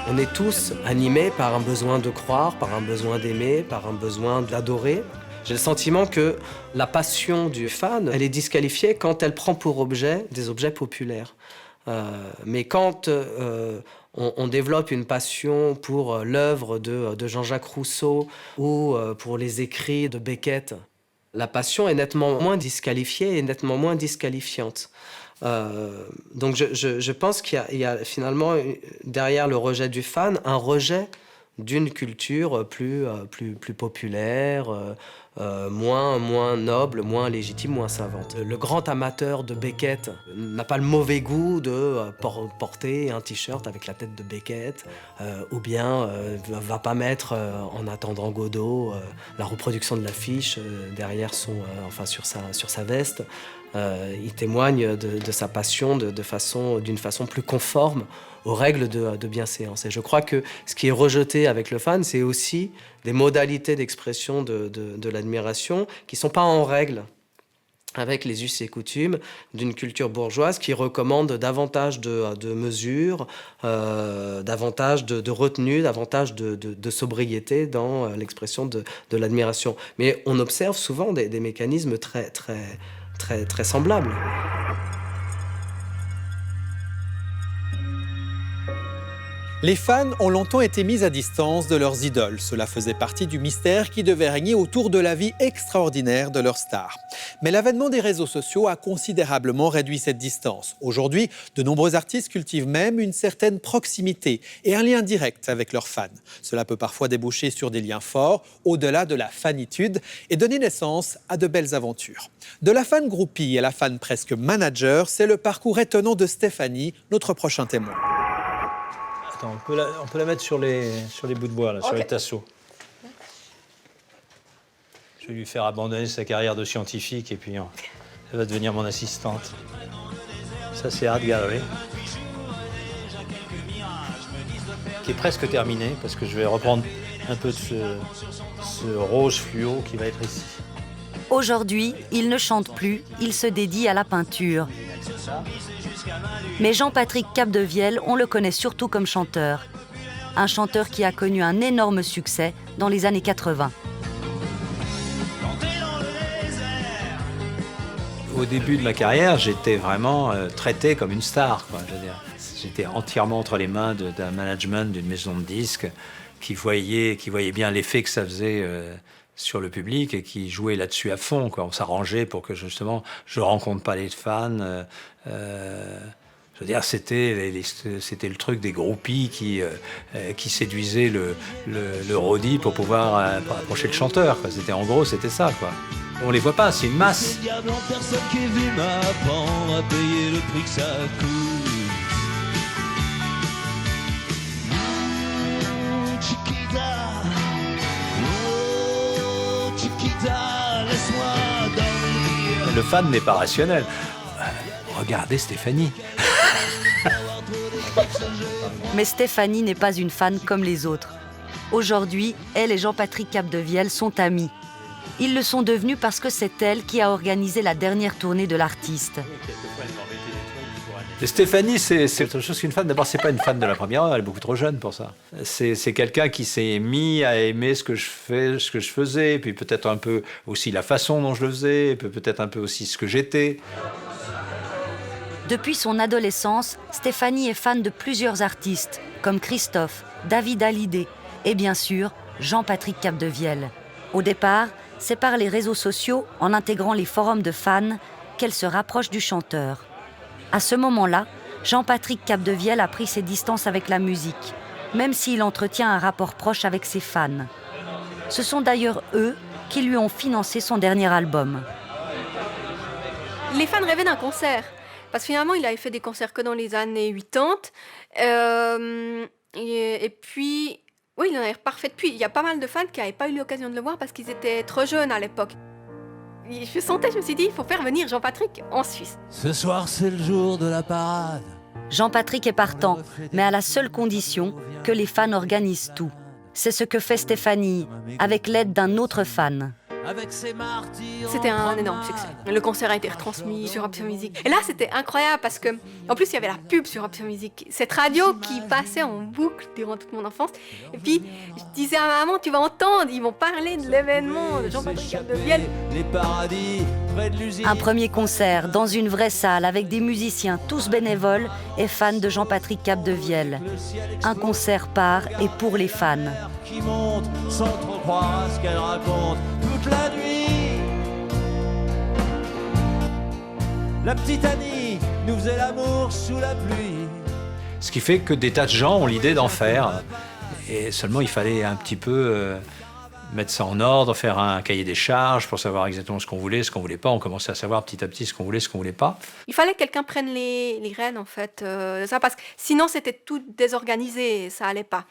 On est tous animés par un besoin de croire, par un besoin d'aimer, par un besoin d'adorer. J'ai le sentiment que la passion du fan, elle est disqualifiée quand elle prend pour objet des objets populaires. Mais quand on développe une passion pour l'œuvre de Jean-Jacques Rousseau ou pour les écrits de Beckett, la passion est nettement moins disqualifiée et nettement moins disqualifiante. Donc je pense qu'il y a finalement derrière le rejet du fan un rejet d'une culture plus populaire, moins noble, moins légitime, moins savante. Le grand amateur de Beckett n'a pas le mauvais goût de porter un t-shirt avec la tête de Beckett, ou bien va pas mettre en attendant Godot la reproduction de l'affiche derrière sur sa veste. Il témoigne de sa passion d'une façon plus conforme aux règles de bienséance. Et je crois que ce qui est rejeté avec le fan, c'est aussi des modalités d'expression de l'admiration qui ne sont pas en règle avec les us et coutumes d'une culture bourgeoise qui recommande davantage de mesures, davantage de retenue, davantage de sobriété dans l'expression de l'admiration. Mais on observe souvent des mécanismes très semblables. Les fans ont longtemps été mis à distance de leurs idoles. Cela faisait partie du mystère qui devait régner autour de la vie extraordinaire de leurs stars. Mais l'avènement des réseaux sociaux a considérablement réduit cette distance. Aujourd'hui, de nombreux artistes cultivent même une certaine proximité et un lien direct avec leurs fans. Cela peut parfois déboucher sur des liens forts, au-delà de la fanitude, et donner naissance à de belles aventures. De la fan groupie à la fan presque manager, c'est le parcours étonnant de Stéphanie, notre prochain témoin. Attends, on peut la mettre sur les bouts de bois, là, sur les tasseaux. Je vais lui faire abandonner sa carrière de scientifique et puis elle va devenir mon assistante. Ça, c'est Art Gallery, qui est presque terminé parce que je vais reprendre un peu de ce rose fluo qui va être ici. Aujourd'hui, il ne chante plus, il se dédie à la peinture. Mais Jean-Patrick Capdevielle, on le connaît surtout comme chanteur. Un chanteur qui a connu un énorme succès dans les années 80. Au début de ma carrière, j'étais vraiment traité comme une star, quoi, je veux dire. J'étais entièrement entre les mains d'un management, d'une maison de disques qui voyait bien l'effet que ça faisait sur le public et qui jouait là-dessus à fond, quoi. On s'arrangeait pour que justement je rencontre pas les fans. Je veux dire, c'était le truc des groupies qui séduisaient le roadie pour pouvoir approcher le chanteur, quoi. En gros, c'était ça, quoi. On les voit pas, c'est une masse. Personne qui est venu m'apprendre à payer le prix que ça coûte. Chiquita, oh Chiquita, laisse-moi dormir. Le fan n'est pas rationnel. Regardez Stéphanie. Mais Stéphanie n'est pas une fan comme les autres. Aujourd'hui, elle et Jean-Patrick Capdevielle sont amis. Ils le sont devenus parce que c'est elle qui a organisé la dernière tournée de l'artiste. Et Stéphanie, c'est autre chose qu'une fan. D'abord, c'est pas une fan de la première heure, elle est beaucoup trop jeune pour ça. C'est quelqu'un qui s'est mis à aimer ce que je faisais, puis peut-être un peu aussi la façon dont je le faisais, puis peut-être un peu aussi ce que j'étais. Depuis son adolescence, Stéphanie est fan de plusieurs artistes, comme Christophe, David Hallyday et bien sûr Jean-Patrick Capdevielle. Au départ, c'est par les réseaux sociaux, en intégrant les forums de fans, qu'elle se rapproche du chanteur. À ce moment-là, Jean-Patrick Capdevielle a pris ses distances avec la musique, même s'il entretient un rapport proche avec ses fans. Ce sont d'ailleurs eux qui lui ont financé son dernier album. Les fans rêvaient d'un concert, parce que finalement, il avait fait des concerts que dans les années 80. Et puis... Oui, il en avait parfait depuis. Il y a pas mal de fans qui n'avaient pas eu l'occasion de le voir parce qu'ils étaient trop jeunes à l'époque. Je me suis dit, il faut faire venir Jean-Patrick en Suisse. Ce soir, c'est le jour de la parade. Jean-Patrick est partant, mais à la seule condition que les fans organisent tout. C'est ce que fait Stéphanie, avec l'aide d'un autre fan. C'était un énorme succès. Le concert a été retransmis sur Option Music. Et là, c'était incroyable parce que, en plus, il y avait la pub sur Option Music. Cette radio qui passait en boucle durant toute mon enfance. Et puis, je disais à maman, tu vas entendre, ils vont parler de l'événement de Jean-Patrick Capdevielle. Un premier concert dans une vraie salle avec des musiciens tous bénévoles et fans de Jean-Patrick Capdevielle. Un concert par et pour les fans. Qui monte sans trop croire à ce qu'elle raconte toute la nuit. La petite Annie nous faisait l'amour sous la pluie. Ce qui fait que des tas de gens ont l'idée d'en faire. Et seulement, il fallait un petit peu mettre ça en ordre, faire un cahier des charges pour savoir exactement ce qu'on voulait pas. On commençait à savoir petit à petit ce qu'on voulait pas. Il fallait que quelqu'un prenne les rênes, en fait, ça, parce que sinon, c'était tout désorganisé et ça allait pas.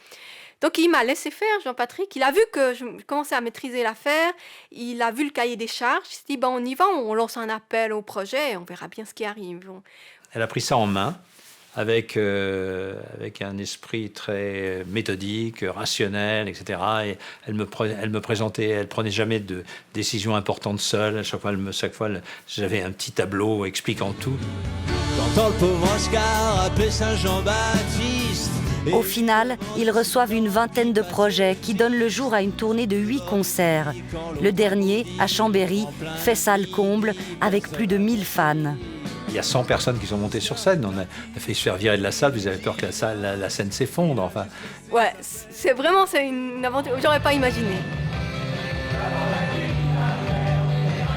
Donc il m'a laissé faire, Jean-Patrick. Il a vu que je commençais à maîtriser l'affaire. Il a vu le cahier des charges. Il s'est dit, on y va, on lance un appel au projet et on verra bien ce qui arrive. Elle a pris ça en main avec un esprit très méthodique, rationnel, etc. Et elle me présentait, elle prenait jamais de décisions importantes seule. À chaque fois, j'avais un petit tableau expliquant tout. J'entends le pauvre Oscar appeler Saint-Jean-Baptiste. Au final, ils reçoivent une vingtaine de projets qui donnent le jour à une tournée de 8 concerts. Le dernier, à Chambéry, fait salle comble avec plus de 1000 fans. Il y a 100 personnes qui sont montées sur scène. On a fait se faire virer de la salle. Vous avez peur que la scène s'effondre. Enfin. Ouais, c'est une aventure que j'aurais pas imaginé.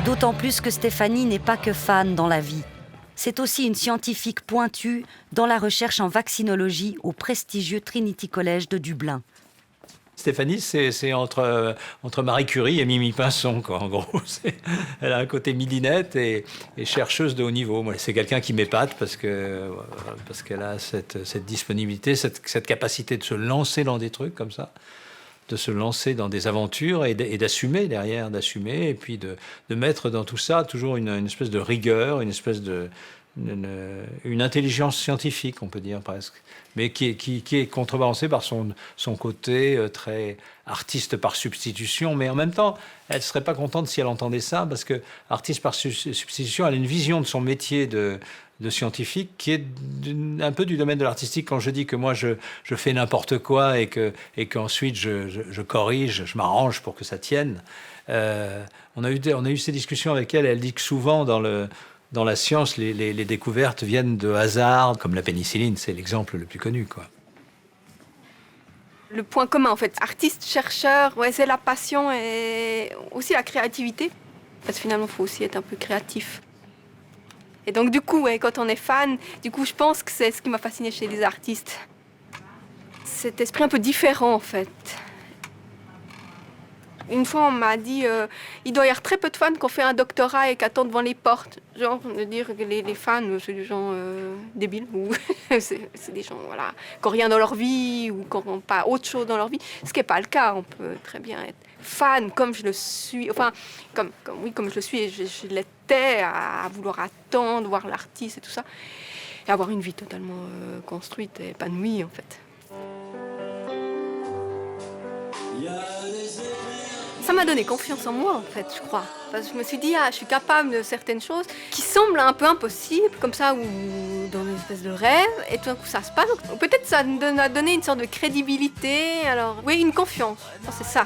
D'autant plus que Stéphanie n'est pas que fan dans la vie. C'est aussi une scientifique pointue dans la recherche en vaccinologie au prestigieux Trinity College de Dublin. Stéphanie, c'est entre Marie Curie et Mimi Pinson, quoi, en gros. Elle a un côté midinette et chercheuse de haut niveau. Moi, c'est quelqu'un qui m'épate parce qu'elle a cette disponibilité, cette capacité de se lancer dans des trucs comme ça, de se lancer dans des aventures et d'assumer derrière, et puis de mettre dans tout ça toujours une espèce de rigueur, une espèce une intelligence scientifique, on peut dire presque, mais qui est contrebalancée par son côté très artiste par substitution, mais en même temps, elle ne serait pas contente si elle entendait ça, parce que artiste par substitution, elle a une vision de son métier de scientifique qui est un peu du domaine de l'artistique. Quand je dis que moi je fais n'importe quoi et qu'ensuite je corrige, je m'arrange pour que ça tienne, on a eu ces discussions avec elle. Elle dit que souvent dans la science, les découvertes viennent de hasard, comme la pénicilline, c'est l'exemple le plus connu, quoi. Le point commun, en fait, artiste, chercheur, c'est la passion et aussi la créativité. Parce que finalement, il faut aussi être un peu créatif. Et donc du coup, quand on est fan, du coup je pense que c'est ce qui m'a fasciné chez les artistes. Cet esprit un peu différent en fait. Une fois on m'a dit il doit y avoir très peu de fans qui ont fait un doctorat et qui attendent devant les portes. Genre de dire que les fans c'est des gens débiles ou c'est des gens voilà, qui n'ont rien dans leur vie ou qui n'ont pas autre chose dans leur vie. Ce qui n'est pas le cas, on peut très bien être fan comme je le suis, enfin comme je le suis et je l'étais à vouloir attendre, voir l'artiste et tout ça. Et avoir une vie totalement construite et épanouie en fait. Ça m'a donné confiance en moi, en fait, je crois. Parce que je me suis dit, je suis capable de certaines choses qui semblent un peu impossibles, comme ça, ou dans une espèce de rêve, et tout d'un coup, ça se passe. Donc, peut-être ça m'a donné une sorte de crédibilité, alors, oui, une confiance, c'est ça.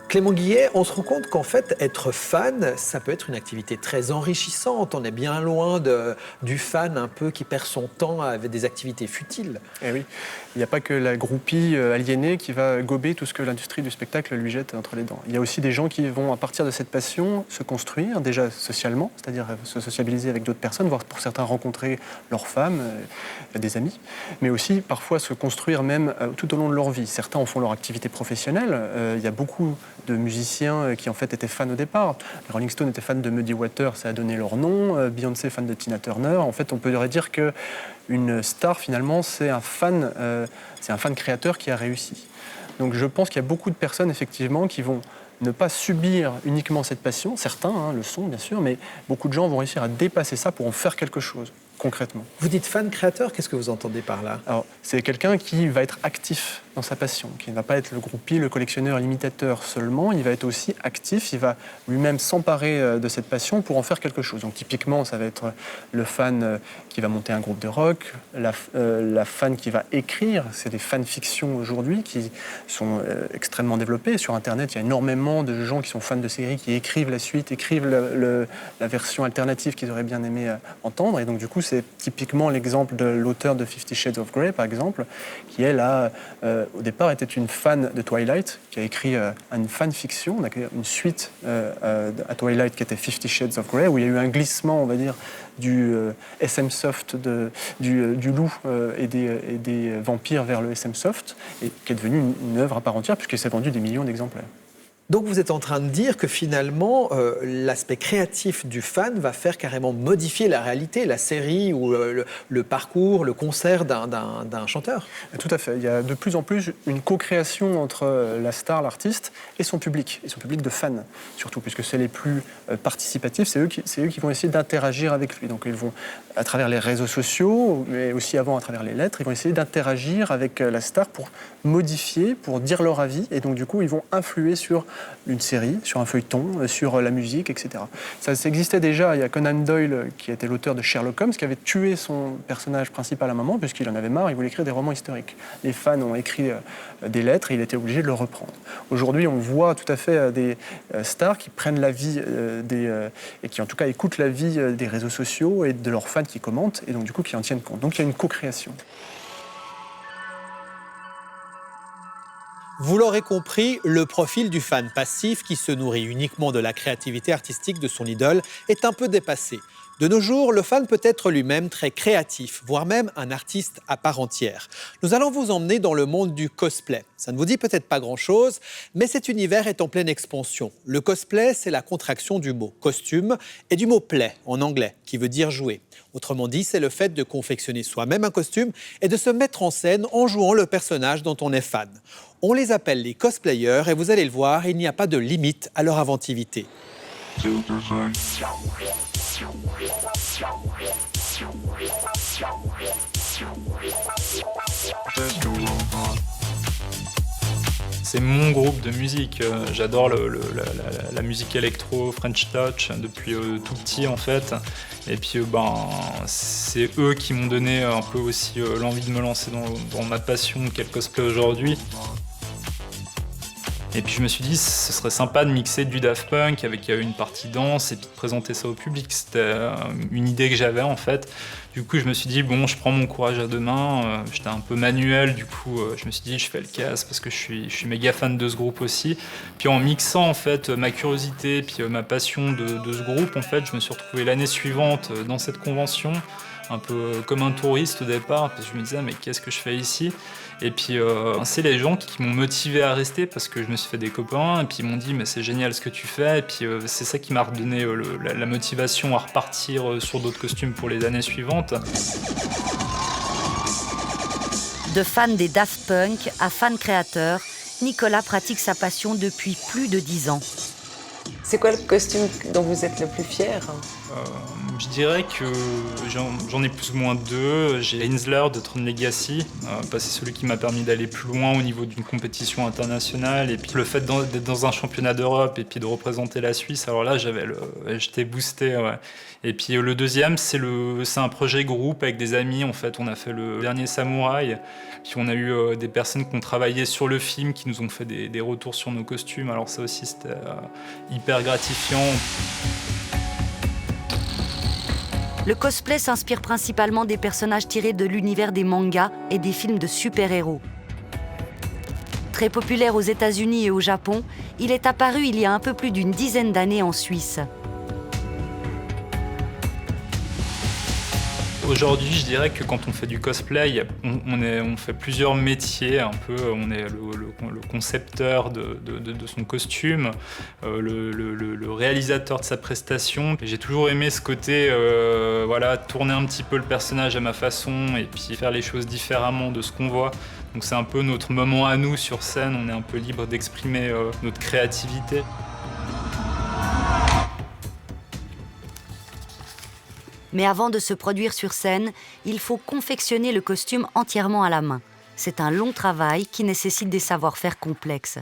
Clément Guillet, on se rend compte qu'en fait, être fan, ça peut être une activité très enrichissante. On est bien loin du fan un peu qui perd son temps avec des activités futiles. Eh oui, il n'y a pas que la groupie aliénée qui va gober tout ce que l'industrie du spectacle lui jette entre les dents. Il y a aussi des gens qui vont, à partir de cette passion, se construire, déjà socialement, c'est-à-dire se sociabiliser avec d'autres personnes, voire pour certains rencontrer leurs femmes, des amis, mais aussi parfois se construire même tout au long de leur vie. Certains en font leur activité professionnelle. Il y a beaucoup de musiciens qui en fait étaient fans au départ. Les Rolling Stones étaient fans de Muddy Waters, ça a donné leur nom. Beyoncé fan de Tina Turner. En fait, on peut dire que une star finalement c'est un fan créateur qui a réussi. Donc je pense qu'il y a beaucoup de personnes effectivement qui vont ne pas subir uniquement cette passion. Certains le sont bien sûr, mais beaucoup de gens vont réussir à dépasser ça pour en faire quelque chose. Concrètement. Vous dites fan créateur, qu'est-ce que vous entendez par là? Alors, c'est quelqu'un qui va être actif dans sa passion, qui ne va pas être le groupie, le collectionneur, l'imitateur seulement, il va être aussi actif, il va lui-même s'emparer de cette passion pour en faire quelque chose. Donc typiquement, ça va être le fan qui va monter un groupe de rock, la fan qui va écrire, c'est des fanfictions aujourd'hui qui sont extrêmement développées. Sur Internet, il y a énormément de gens qui sont fans de séries, qui écrivent la suite, écrivent la version alternative qu'ils auraient bien aimé entendre, et donc du coup, c'est typiquement l'exemple de l'auteur de 50 Shades of Grey, par exemple, qui, elle, au départ, était une fan de Twilight, qui a écrit une fanfiction, une suite à Twilight qui était 50 Shades of Grey, où il y a eu un glissement, on va dire, du SM Soft, du loup et des vampires vers le SM Soft, et qui est devenue une œuvre à part entière, puisqu'elle s'est vendue des millions d'exemplaires. Donc vous êtes en train de dire que finalement, l'aspect créatif du fan va faire carrément modifier la réalité, la série ou le parcours, le concert d'un chanteur. Tout à fait. Il y a de plus en plus une co-création entre la star, l'artiste, et son public de fans, surtout, puisque c'est les plus participatifs, c'est eux qui vont essayer d'interagir avec lui. Donc ils vont, à travers les réseaux sociaux, mais aussi avant à travers les lettres, ils vont essayer d'interagir avec la star pour modifier, pour dire leur avis, et donc du coup ils vont influer sur une série, sur un feuilleton, sur la musique, etc. Ça existait déjà. Il y a Conan Doyle, qui était l'auteur de Sherlock Holmes, qui avait tué son personnage principal à un moment, puisqu'il en avait marre, il voulait écrire des romans historiques. Les fans ont écrit des lettres et il était obligé de le reprendre. Aujourd'hui, on voit tout à fait des stars qui prennent la vie et qui en tout cas écoutent la vie des réseaux sociaux et de leurs fans qui commentent, et donc du coup qui en tiennent compte. Donc il y a une co-création. Vous l'aurez compris, le profil du fan passif qui se nourrit uniquement de la créativité artistique de son idole est un peu dépassé. De nos jours, le fan peut être lui-même très créatif, voire même un artiste à part entière. Nous allons vous emmener dans le monde du cosplay. Ça ne vous dit peut-être pas grand-chose, mais cet univers est en pleine expansion. Le cosplay, c'est la contraction du mot costume et du mot play en anglais, qui veut dire jouer. Autrement dit, c'est le fait de confectionner soi-même un costume et de se mettre en scène en jouant le personnage dont on est fan. On les appelle les cosplayers et vous allez le voir, il n'y a pas de limite à leur inventivité. C'est mon groupe de musique. J'adore la musique électro, French Touch, depuis tout petit en fait. Et puis c'est eux qui m'ont donné un peu aussi l'envie de me lancer dans ma passion qu'est le cosplay aujourd'hui. Et puis je me suis dit, ce serait sympa de mixer du Daft Punk avec une partie danse et puis de présenter ça au public. C'était une idée que j'avais en fait. Du coup, je me suis dit, bon, je prends mon courage à deux mains. J'étais un peu manuel, du coup, je me suis dit, je fais le casse parce que je suis méga fan de ce groupe aussi. Puis en mixant en fait ma curiosité puis ma passion de ce groupe, en fait, je me suis retrouvé l'année suivante dans cette convention, un peu comme un touriste au départ, parce que je me disais, mais qu'est-ce que je fais ici ? Et puis c'est les gens qui m'ont motivé à rester parce que je me suis fait des copains et puis ils m'ont dit mais c'est génial ce que tu fais et puis c'est ça qui m'a redonné la motivation à repartir sur d'autres costumes pour les années suivantes. De fan des Daft Punk à fan créateur, Nicolas pratique sa passion depuis plus de 10 ans. C'est quoi le costume dont vous êtes le plus fier ? Je dirais que j'en ai plus ou moins deux. J'ai Hensler de Tron Legacy, parce que c'est celui qui m'a permis d'aller plus loin au niveau d'une compétition internationale. Et puis le fait d'être dans un championnat d'Europe et puis de représenter la Suisse, alors là j'étais boosté. Ouais. Et puis le deuxième, c'est un projet groupe avec des amis. En fait, on a fait le dernier Samouraï. Puis on a eu des personnes qui ont travaillé sur le film, qui nous ont fait des retours sur nos costumes. Alors ça aussi, c'était hyper gratifiant. Le cosplay s'inspire principalement des personnages tirés de l'univers des mangas et des films de super-héros. Très populaire aux États-Unis et au Japon, il est apparu il y a un peu plus d'une dizaine d'années en Suisse. Aujourd'hui, je dirais que quand on fait du cosplay, on fait plusieurs métiers. Un peu, on est le concepteur de son costume, le réalisateur de sa prestation. J'ai toujours aimé ce côté, tourner un petit peu le personnage à ma façon et puis faire les choses différemment de ce qu'on voit. Donc c'est un peu notre moment à nous sur scène. On est un peu libre d'exprimer notre créativité. Mais avant de se produire sur scène, il faut confectionner le costume entièrement à la main. C'est un long travail qui nécessite des savoir-faire complexes.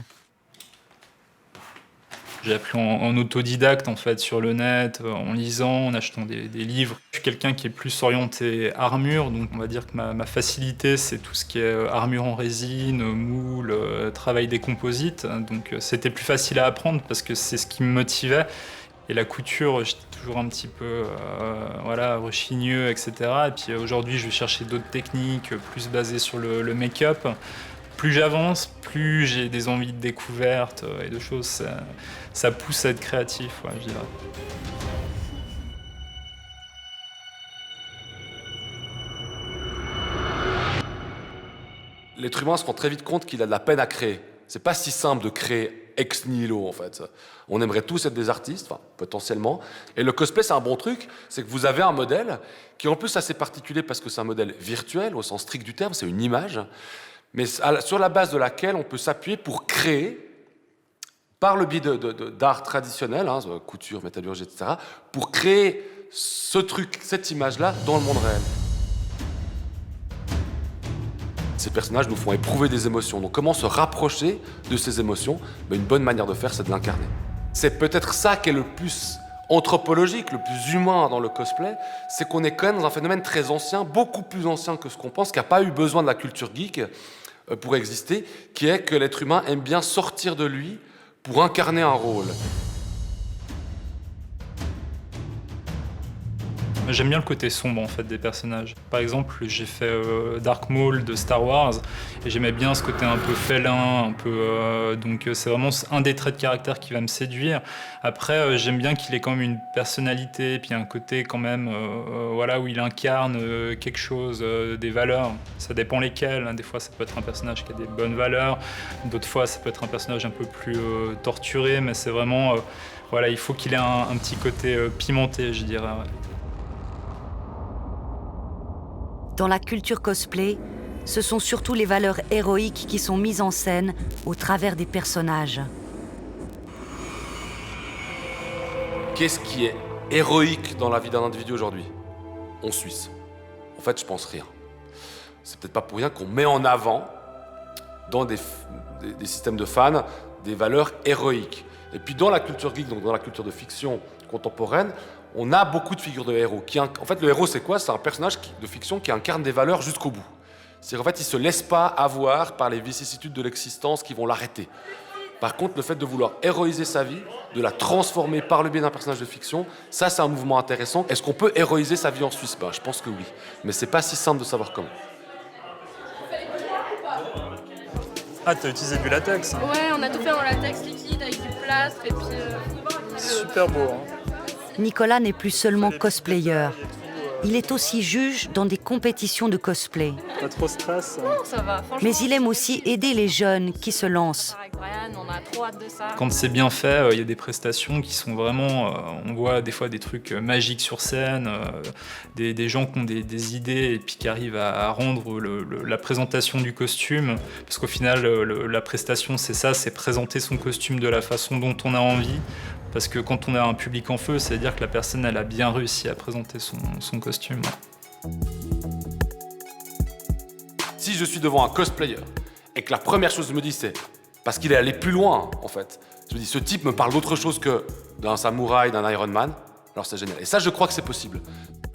J'ai appris en autodidacte en fait sur le net, en lisant, en achetant des livres. Je suis quelqu'un qui est plus orienté armure, donc on va dire que ma facilité c'est tout ce qui est armure en résine, moule, travail des composites. Donc c'était plus facile à apprendre parce que c'est ce qui me motivait. Et la couture, j'étais toujours un petit peu rechigneux, etc. Et puis aujourd'hui, je vais chercher d'autres techniques plus basées sur le make-up. Plus j'avance, plus j'ai des envies de découverte et de choses. Ça pousse à être créatif, ouais, je dirais. L'être humain se rend très vite compte qu'il a de la peine à créer. C'est pas si simple de créer ex nihilo en fait. On aimerait tous être des artistes, enfin, potentiellement. Et le cosplay, c'est un bon truc, c'est que vous avez un modèle qui est en plus assez particulier parce que c'est un modèle virtuel au sens strict du terme, c'est une image, mais sur la base de laquelle on peut s'appuyer pour créer, par le biais d'art traditionnel, couture, métallurgie, etc., pour créer ce truc, cette image-là dans le monde réel. Ces personnages nous font éprouver des émotions. Donc comment se rapprocher de ces émotions ? Une bonne manière de faire, c'est de l'incarner. C'est peut-être ça qui est le plus anthropologique, le plus humain dans le cosplay, c'est qu'on est quand même dans un phénomène très ancien, beaucoup plus ancien que ce qu'on pense, qui n'a pas eu besoin de la culture geek pour exister, qui est que l'être humain aime bien sortir de lui pour incarner un rôle. J'aime bien le côté sombre en fait des personnages. Par exemple, j'ai fait Dark Maul de Star Wars et j'aimais bien ce côté un peu félin, un peu donc c'est vraiment un des traits de caractère qui va me séduire. Après, j'aime bien qu'il ait quand même une personnalité, puis un côté quand même où il incarne quelque chose, des valeurs. Ça dépend lesquelles. Des fois, ça peut être un personnage qui a des bonnes valeurs. D'autres fois, ça peut être un personnage un peu plus torturé, mais c'est vraiment il faut qu'il ait un petit côté pimenté, je dirais. Ouais. Dans la culture cosplay, ce sont surtout les valeurs héroïques qui sont mises en scène au travers des personnages. Qu'est-ce qui est héroïque dans la vie d'un individu aujourd'hui ? En Suisse. En fait, je pense rien. C'est peut-être pas pour rien qu'on met en avant, dans des systèmes de fans, des valeurs héroïques. Et puis dans la culture geek, donc dans la culture de fiction contemporaine, on a beaucoup de figures de héros. En fait, le héros, c'est quoi ? C'est un personnage de fiction qui incarne des valeurs jusqu'au bout. C'est-à-dire qu'en fait, il ne se laisse pas avoir par les vicissitudes de l'existence qui vont l'arrêter. Par contre, le fait de vouloir héroïser sa vie, de la transformer par le biais d'un personnage de fiction, ça c'est un mouvement intéressant. Est-ce qu'on peut héroïser sa vie en Suisse? Je pense que oui, mais c'est pas si simple de savoir comment. Ah, t'as utilisé du latex? Ouais, on a tout fait en latex liquide avec du plâtre et puis... C'est super beau. Nicolas n'est plus seulement cosplayer. Il est aussi juge dans des compétitions de cosplay. Pas trop stress? Non, ça va. Mais il aime aussi aider les jeunes qui se lancent. Avec Brian, on a trop hâte de ça. Quand c'est bien fait, il y a des prestations qui sont vraiment... on voit des fois des trucs magiques sur scène, des gens qui ont des idées et puis qui arrivent à rendre la présentation du costume. Parce qu'au final, la prestation, c'est ça, c'est présenter son costume de la façon dont on a envie. Parce que quand on a un public en feu, ça veut dire que la personne elle a bien réussi à présenter son costume. Si je suis devant un cosplayer et que la première chose que je me dis c'est parce qu'il est allé plus loin en fait, je me dis ce type me parle d'autre chose que d'un samouraï, d'un Iron Man, alors c'est génial. Et ça je crois que c'est possible.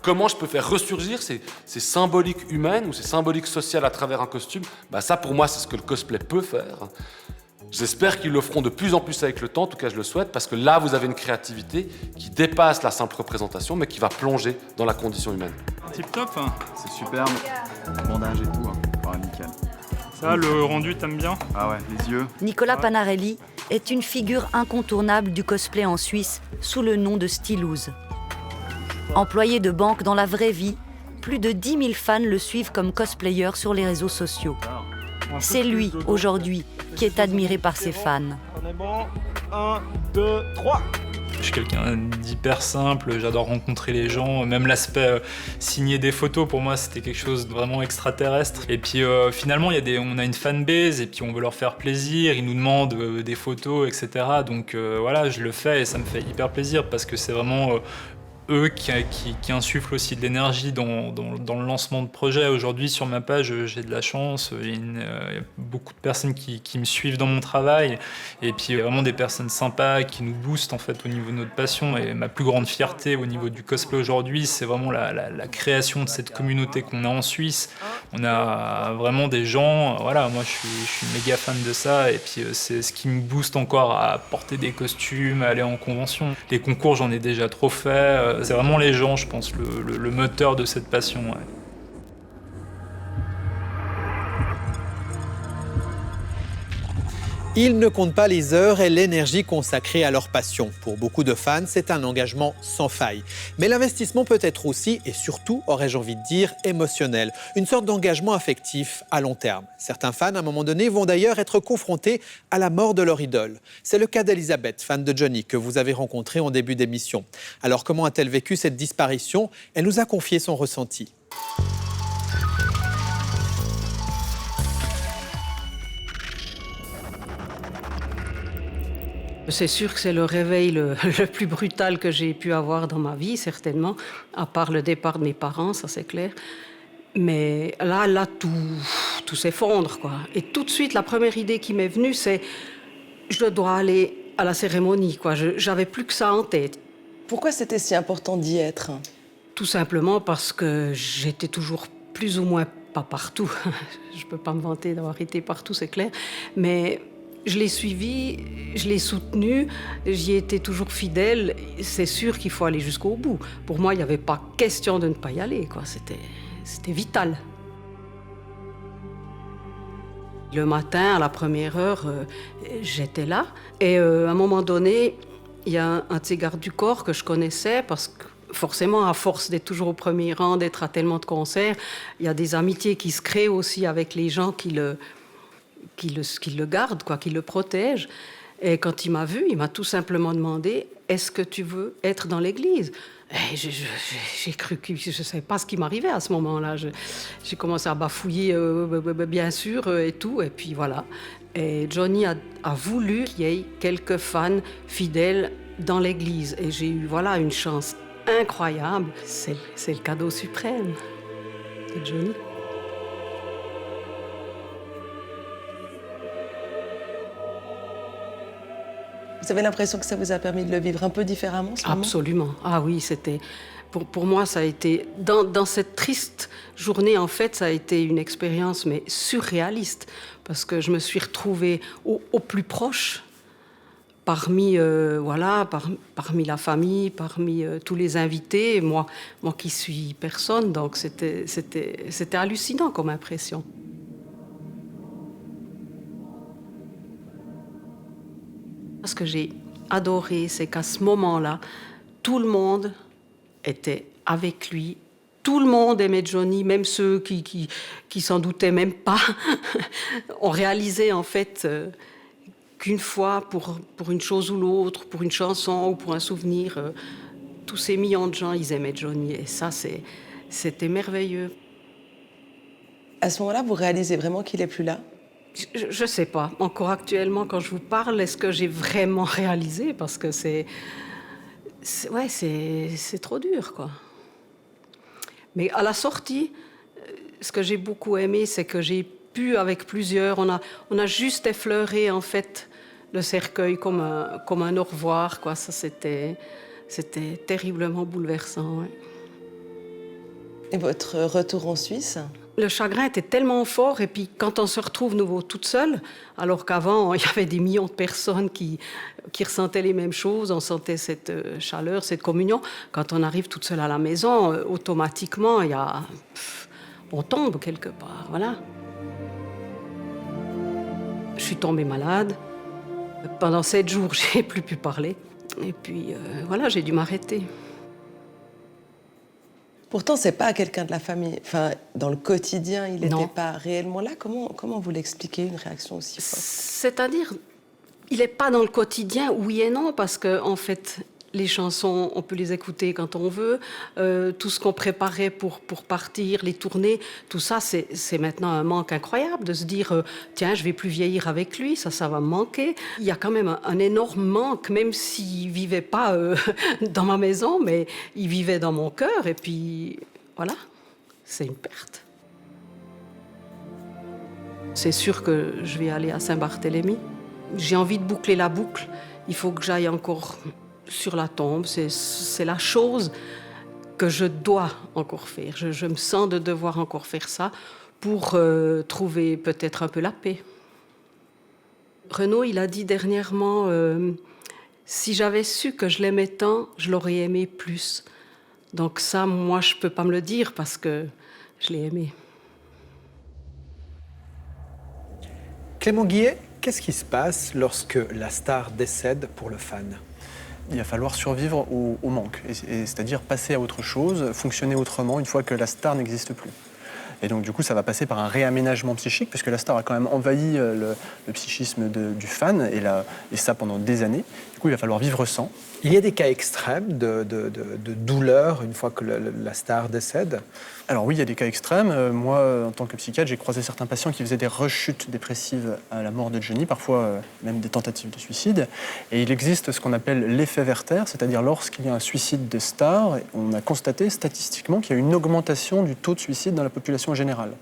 Comment je peux faire ressurgir ces symboliques humaines ou ces symboliques sociales à travers un costume? Ça pour moi c'est ce que le cosplay peut faire. J'espère qu'ils le feront de plus en plus avec le temps, en tout cas je le souhaite, parce que là vous avez une créativité qui dépasse la simple représentation, mais qui va plonger dans la condition humaine. Tip top. C'est superbe, bandage et tout, nickel. Ça, le rendu, t'aimes bien? Ah ouais, les yeux. Nicolas Panarelli est une figure incontournable du cosplay en Suisse sous le nom de Stylouse. Employé de banque dans la vraie vie, plus de 10 000 fans le suivent comme cosplayer sur les réseaux sociaux. C'est lui, aujourd'hui, qui est admiré par ses fans. On est bon. 1, 2, 3. Je suis quelqu'un d'hyper simple, j'adore rencontrer les gens. Même l'aspect signer des photos, pour moi, c'était quelque chose de vraiment extraterrestre. Et puis finalement, on a une fanbase et puis on veut leur faire plaisir. Ils nous demandent des photos, etc. Donc voilà, je le fais et ça me fait hyper plaisir parce que c'est vraiment... eux qui insufflent aussi de l'énergie dans le lancement de projet. Aujourd'hui, sur ma page, j'ai de la chance. Il y a beaucoup de personnes qui me suivent dans mon travail. Et puis, vraiment des personnes sympas qui nous boostent en fait, au niveau de notre passion. Et ma plus grande fierté au niveau du cosplay aujourd'hui, c'est vraiment la création de cette communauté qu'on a en Suisse. On a vraiment des gens... Voilà, moi, je suis méga fan de ça. Et puis, c'est ce qui me booste encore à porter des costumes, à aller en convention. Les concours, j'en ai déjà trop fait. C'est vraiment les gens, je pense, le moteur de cette passion. Ouais. Ils ne comptent pas les heures et l'énergie consacrée à leur passion. Pour beaucoup de fans, c'est un engagement sans faille. Mais l'investissement peut être aussi, et surtout, aurais-je envie de dire, émotionnel. Une sorte d'engagement affectif à long terme. Certains fans, à un moment donné, vont d'ailleurs être confrontés à la mort de leur idole. C'est le cas d'Elisabeth, fan de Johnny, que vous avez rencontré en début d'émission. Alors, comment a-t-elle vécu cette disparition? Elle nous a confié son ressenti. C'est sûr que c'est le réveil le plus brutal que j'ai pu avoir dans ma vie, certainement, à part le départ de mes parents, ça c'est clair. Mais là tout s'effondre, quoi. Et tout de suite, la première idée qui m'est venue, c'est je dois aller à la cérémonie, quoi. J'avais plus que ça en tête. Pourquoi c'était si important d'y être? Tout simplement parce que j'étais toujours plus ou moins, pas partout, je peux pas me vanter d'avoir été partout, c'est clair, mais... Je l'ai suivi, je l'ai soutenu, j'y ai été toujours fidèle. C'est sûr qu'il faut aller jusqu'au bout. Pour moi, il n'y avait pas question de ne pas y aller, quoi. C'était vital. Le matin, à la première heure, j'étais là. Et à un moment donné, il y a un de ces gardes du corps que je connaissais parce que forcément, à force d'être toujours au premier rang, d'être à tellement de concerts, il y a des amitiés qui se créent aussi avec les gens qui le garde, quoi, qui le protège. Et quand il m'a vu, il m'a tout simplement demandé « Est-ce que tu veux être dans l'église ?» J'ai cru que je ne savais pas ce qui m'arrivait à ce moment-là. J'ai commencé à bafouiller, bien sûr, et tout. Et puis voilà. Et Johnny a voulu qu'il y ait quelques fans fidèles dans l'église. Et j'ai eu une chance incroyable. C'est le cadeau suprême de Johnny. Vous avez l'impression que ça vous a permis de le vivre un peu différemment, ce moment ? Absolument. Ah oui, c'était... Pour moi, ça a été... Dans cette triste journée, en fait, ça a été une expérience, mais surréaliste. Parce que je me suis retrouvée au plus proche parmi la famille, parmi tous les invités, moi qui suis personne, donc c'était hallucinant comme impression. Ce que j'ai adoré, c'est qu'à ce moment-là, tout le monde était avec lui. Tout le monde aimait Johnny, même ceux qui s'en doutaient même pas. On réalisait en fait qu'une fois, pour une chose ou l'autre, pour une chanson ou pour un souvenir, tous ces millions de gens, ils aimaient Johnny. Et ça, c'était merveilleux. À ce moment-là, vous réalisez vraiment qu'il n'est plus là? Je sais pas. Encore actuellement, quand je vous parle, est-ce que j'ai vraiment réalisé? Parce que c'est trop dur, quoi. Mais à la sortie, ce que j'ai beaucoup aimé, c'est que j'ai pu, avec plusieurs, on a juste effleuré, en fait, le cercueil comme un au revoir, quoi. Ça, c'était terriblement bouleversant, ouais. Et votre retour en Suisse? Le chagrin était tellement fort, et puis quand on se retrouve nouveau toute seule, alors qu'avant, il y avait des millions de personnes qui ressentaient les mêmes choses, on sentait cette chaleur, cette communion. Quand on arrive toute seule à la maison, automatiquement, on tombe quelque part, voilà. Je suis tombée malade. Pendant 7 jours, j'ai plus pu parler. Et puis, voilà, j'ai dû m'arrêter. Pourtant, c'est pas quelqu'un de la famille. Enfin, dans le quotidien, il n'était pas réellement là. Comment vous l'expliquez, une réaction aussi forte? C'est-à-dire, il n'est pas dans le quotidien, oui et non, parce que en fait, les chansons, on peut les écouter quand on veut. Tout ce qu'on préparait pour partir, les tournées, tout ça, c'est maintenant un manque incroyable de se dire tiens, je vais plus vieillir avec lui, ça va me manquer. Il y a quand même un énorme manque, même s'il vivait pas dans ma maison, mais il vivait dans mon cœur. Et puis voilà, c'est une perte. C'est sûr que je vais aller à Saint-Barthélemy. J'ai envie de boucler la boucle. Il faut que j'aille encore sur la tombe. C'est la chose que je dois encore faire. Je me sens de devoir encore faire ça pour trouver peut-être un peu la paix. Renaud, il a dit dernièrement si j'avais su que je l'aimais tant, je l'aurais aimé plus. Donc ça, moi, je peux pas me le dire parce que je l'ai aimé. Clément Guillet, qu'est-ce qui se passe lorsque la star décède pour le fan? Il va falloir survivre au manque, c'est-à-dire passer à autre chose, fonctionner autrement une fois que la star n'existe plus. Et donc du coup, ça va passer par un réaménagement psychique, puisque la star a quand même envahi le psychisme du fan, et ça pendant des années. Du coup, il va falloir vivre sans. Il y a des cas extrêmes de douleur une fois que la star décède? Alors oui, il y a des cas extrêmes. Moi, en tant que psychiatre, j'ai croisé certains patients qui faisaient des rechutes dépressives à la mort de Johnny, parfois même des tentatives de suicide. Et il existe ce qu'on appelle l'effet Werther, c'est-à-dire lorsqu'il y a un suicide de star, on a constaté statistiquement qu'il y a une augmentation du taux de suicide dans la population générale.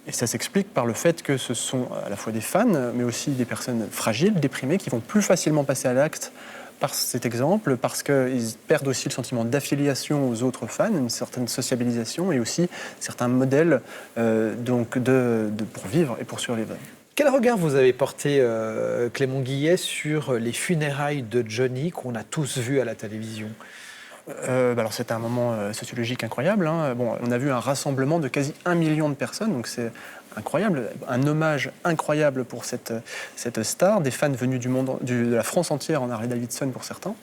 Et ça s'explique par le fait que ce sont à la fois des fans, mais aussi des personnes fragiles, déprimées, qui vont plus facilement passer à l'acte par cet exemple, parce qu'ils perdent aussi le sentiment d'affiliation aux autres fans, une certaine sociabilisation et aussi certains modèles pour vivre et pour survivre. Quel regard vous avez porté, Clément Guillet, sur les funérailles de Johnny qu'on a tous vues à la télévision? Alors c'était un moment sociologique incroyable. Bon, on a vu un rassemblement de quasi 1 million de personnes, donc c'est incroyable, un hommage incroyable pour cette star, des fans venus du monde, de la France entière en Harley-Davidson pour certains,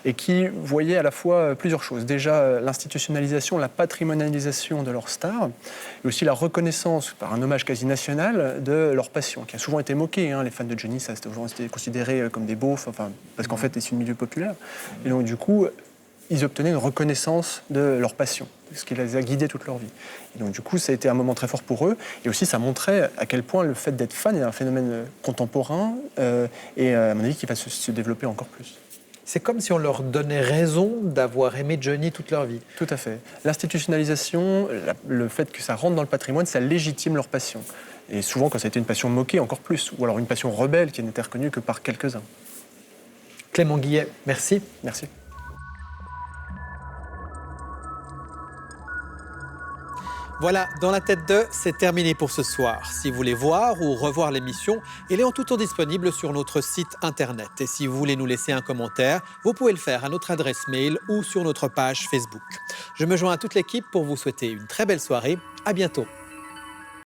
et qui voyaient à la fois plusieurs choses. Déjà l'institutionnalisation, la patrimonialisation de leur star, et aussi la reconnaissance par un hommage quasi national de leur passion, qui a souvent été moquée. Les fans de Johnny, ça c'était considéré comme des beaufs, parce qu'en fait, c'est une milieu populaire. Et donc du coup, ils obtenaient une reconnaissance de leur passion, ce qui les a guidés toute leur vie. Et donc du coup, ça a été un moment très fort pour eux, et aussi ça montrait à quel point le fait d'être fan est un phénomène contemporain, et à mon avis, qui va se développer encore plus. C'est comme si on leur donnait raison d'avoir aimé Johnny toute leur vie. Tout à fait. L'institutionnalisation, le fait que ça rentre dans le patrimoine, ça légitime leur passion. Et souvent, quand ça a été une passion moquée, encore plus, ou alors une passion rebelle qui n'était reconnue que par quelques-uns. Clément Guillet, merci. Voilà, Dans la tête de, c'est terminé pour ce soir. Si vous voulez voir ou revoir l'émission, elle est en tout temps disponible sur notre site internet. Et si vous voulez nous laisser un commentaire, vous pouvez le faire à notre adresse mail ou sur notre page Facebook. Je me joins à toute l'équipe pour vous souhaiter une très belle soirée. À bientôt.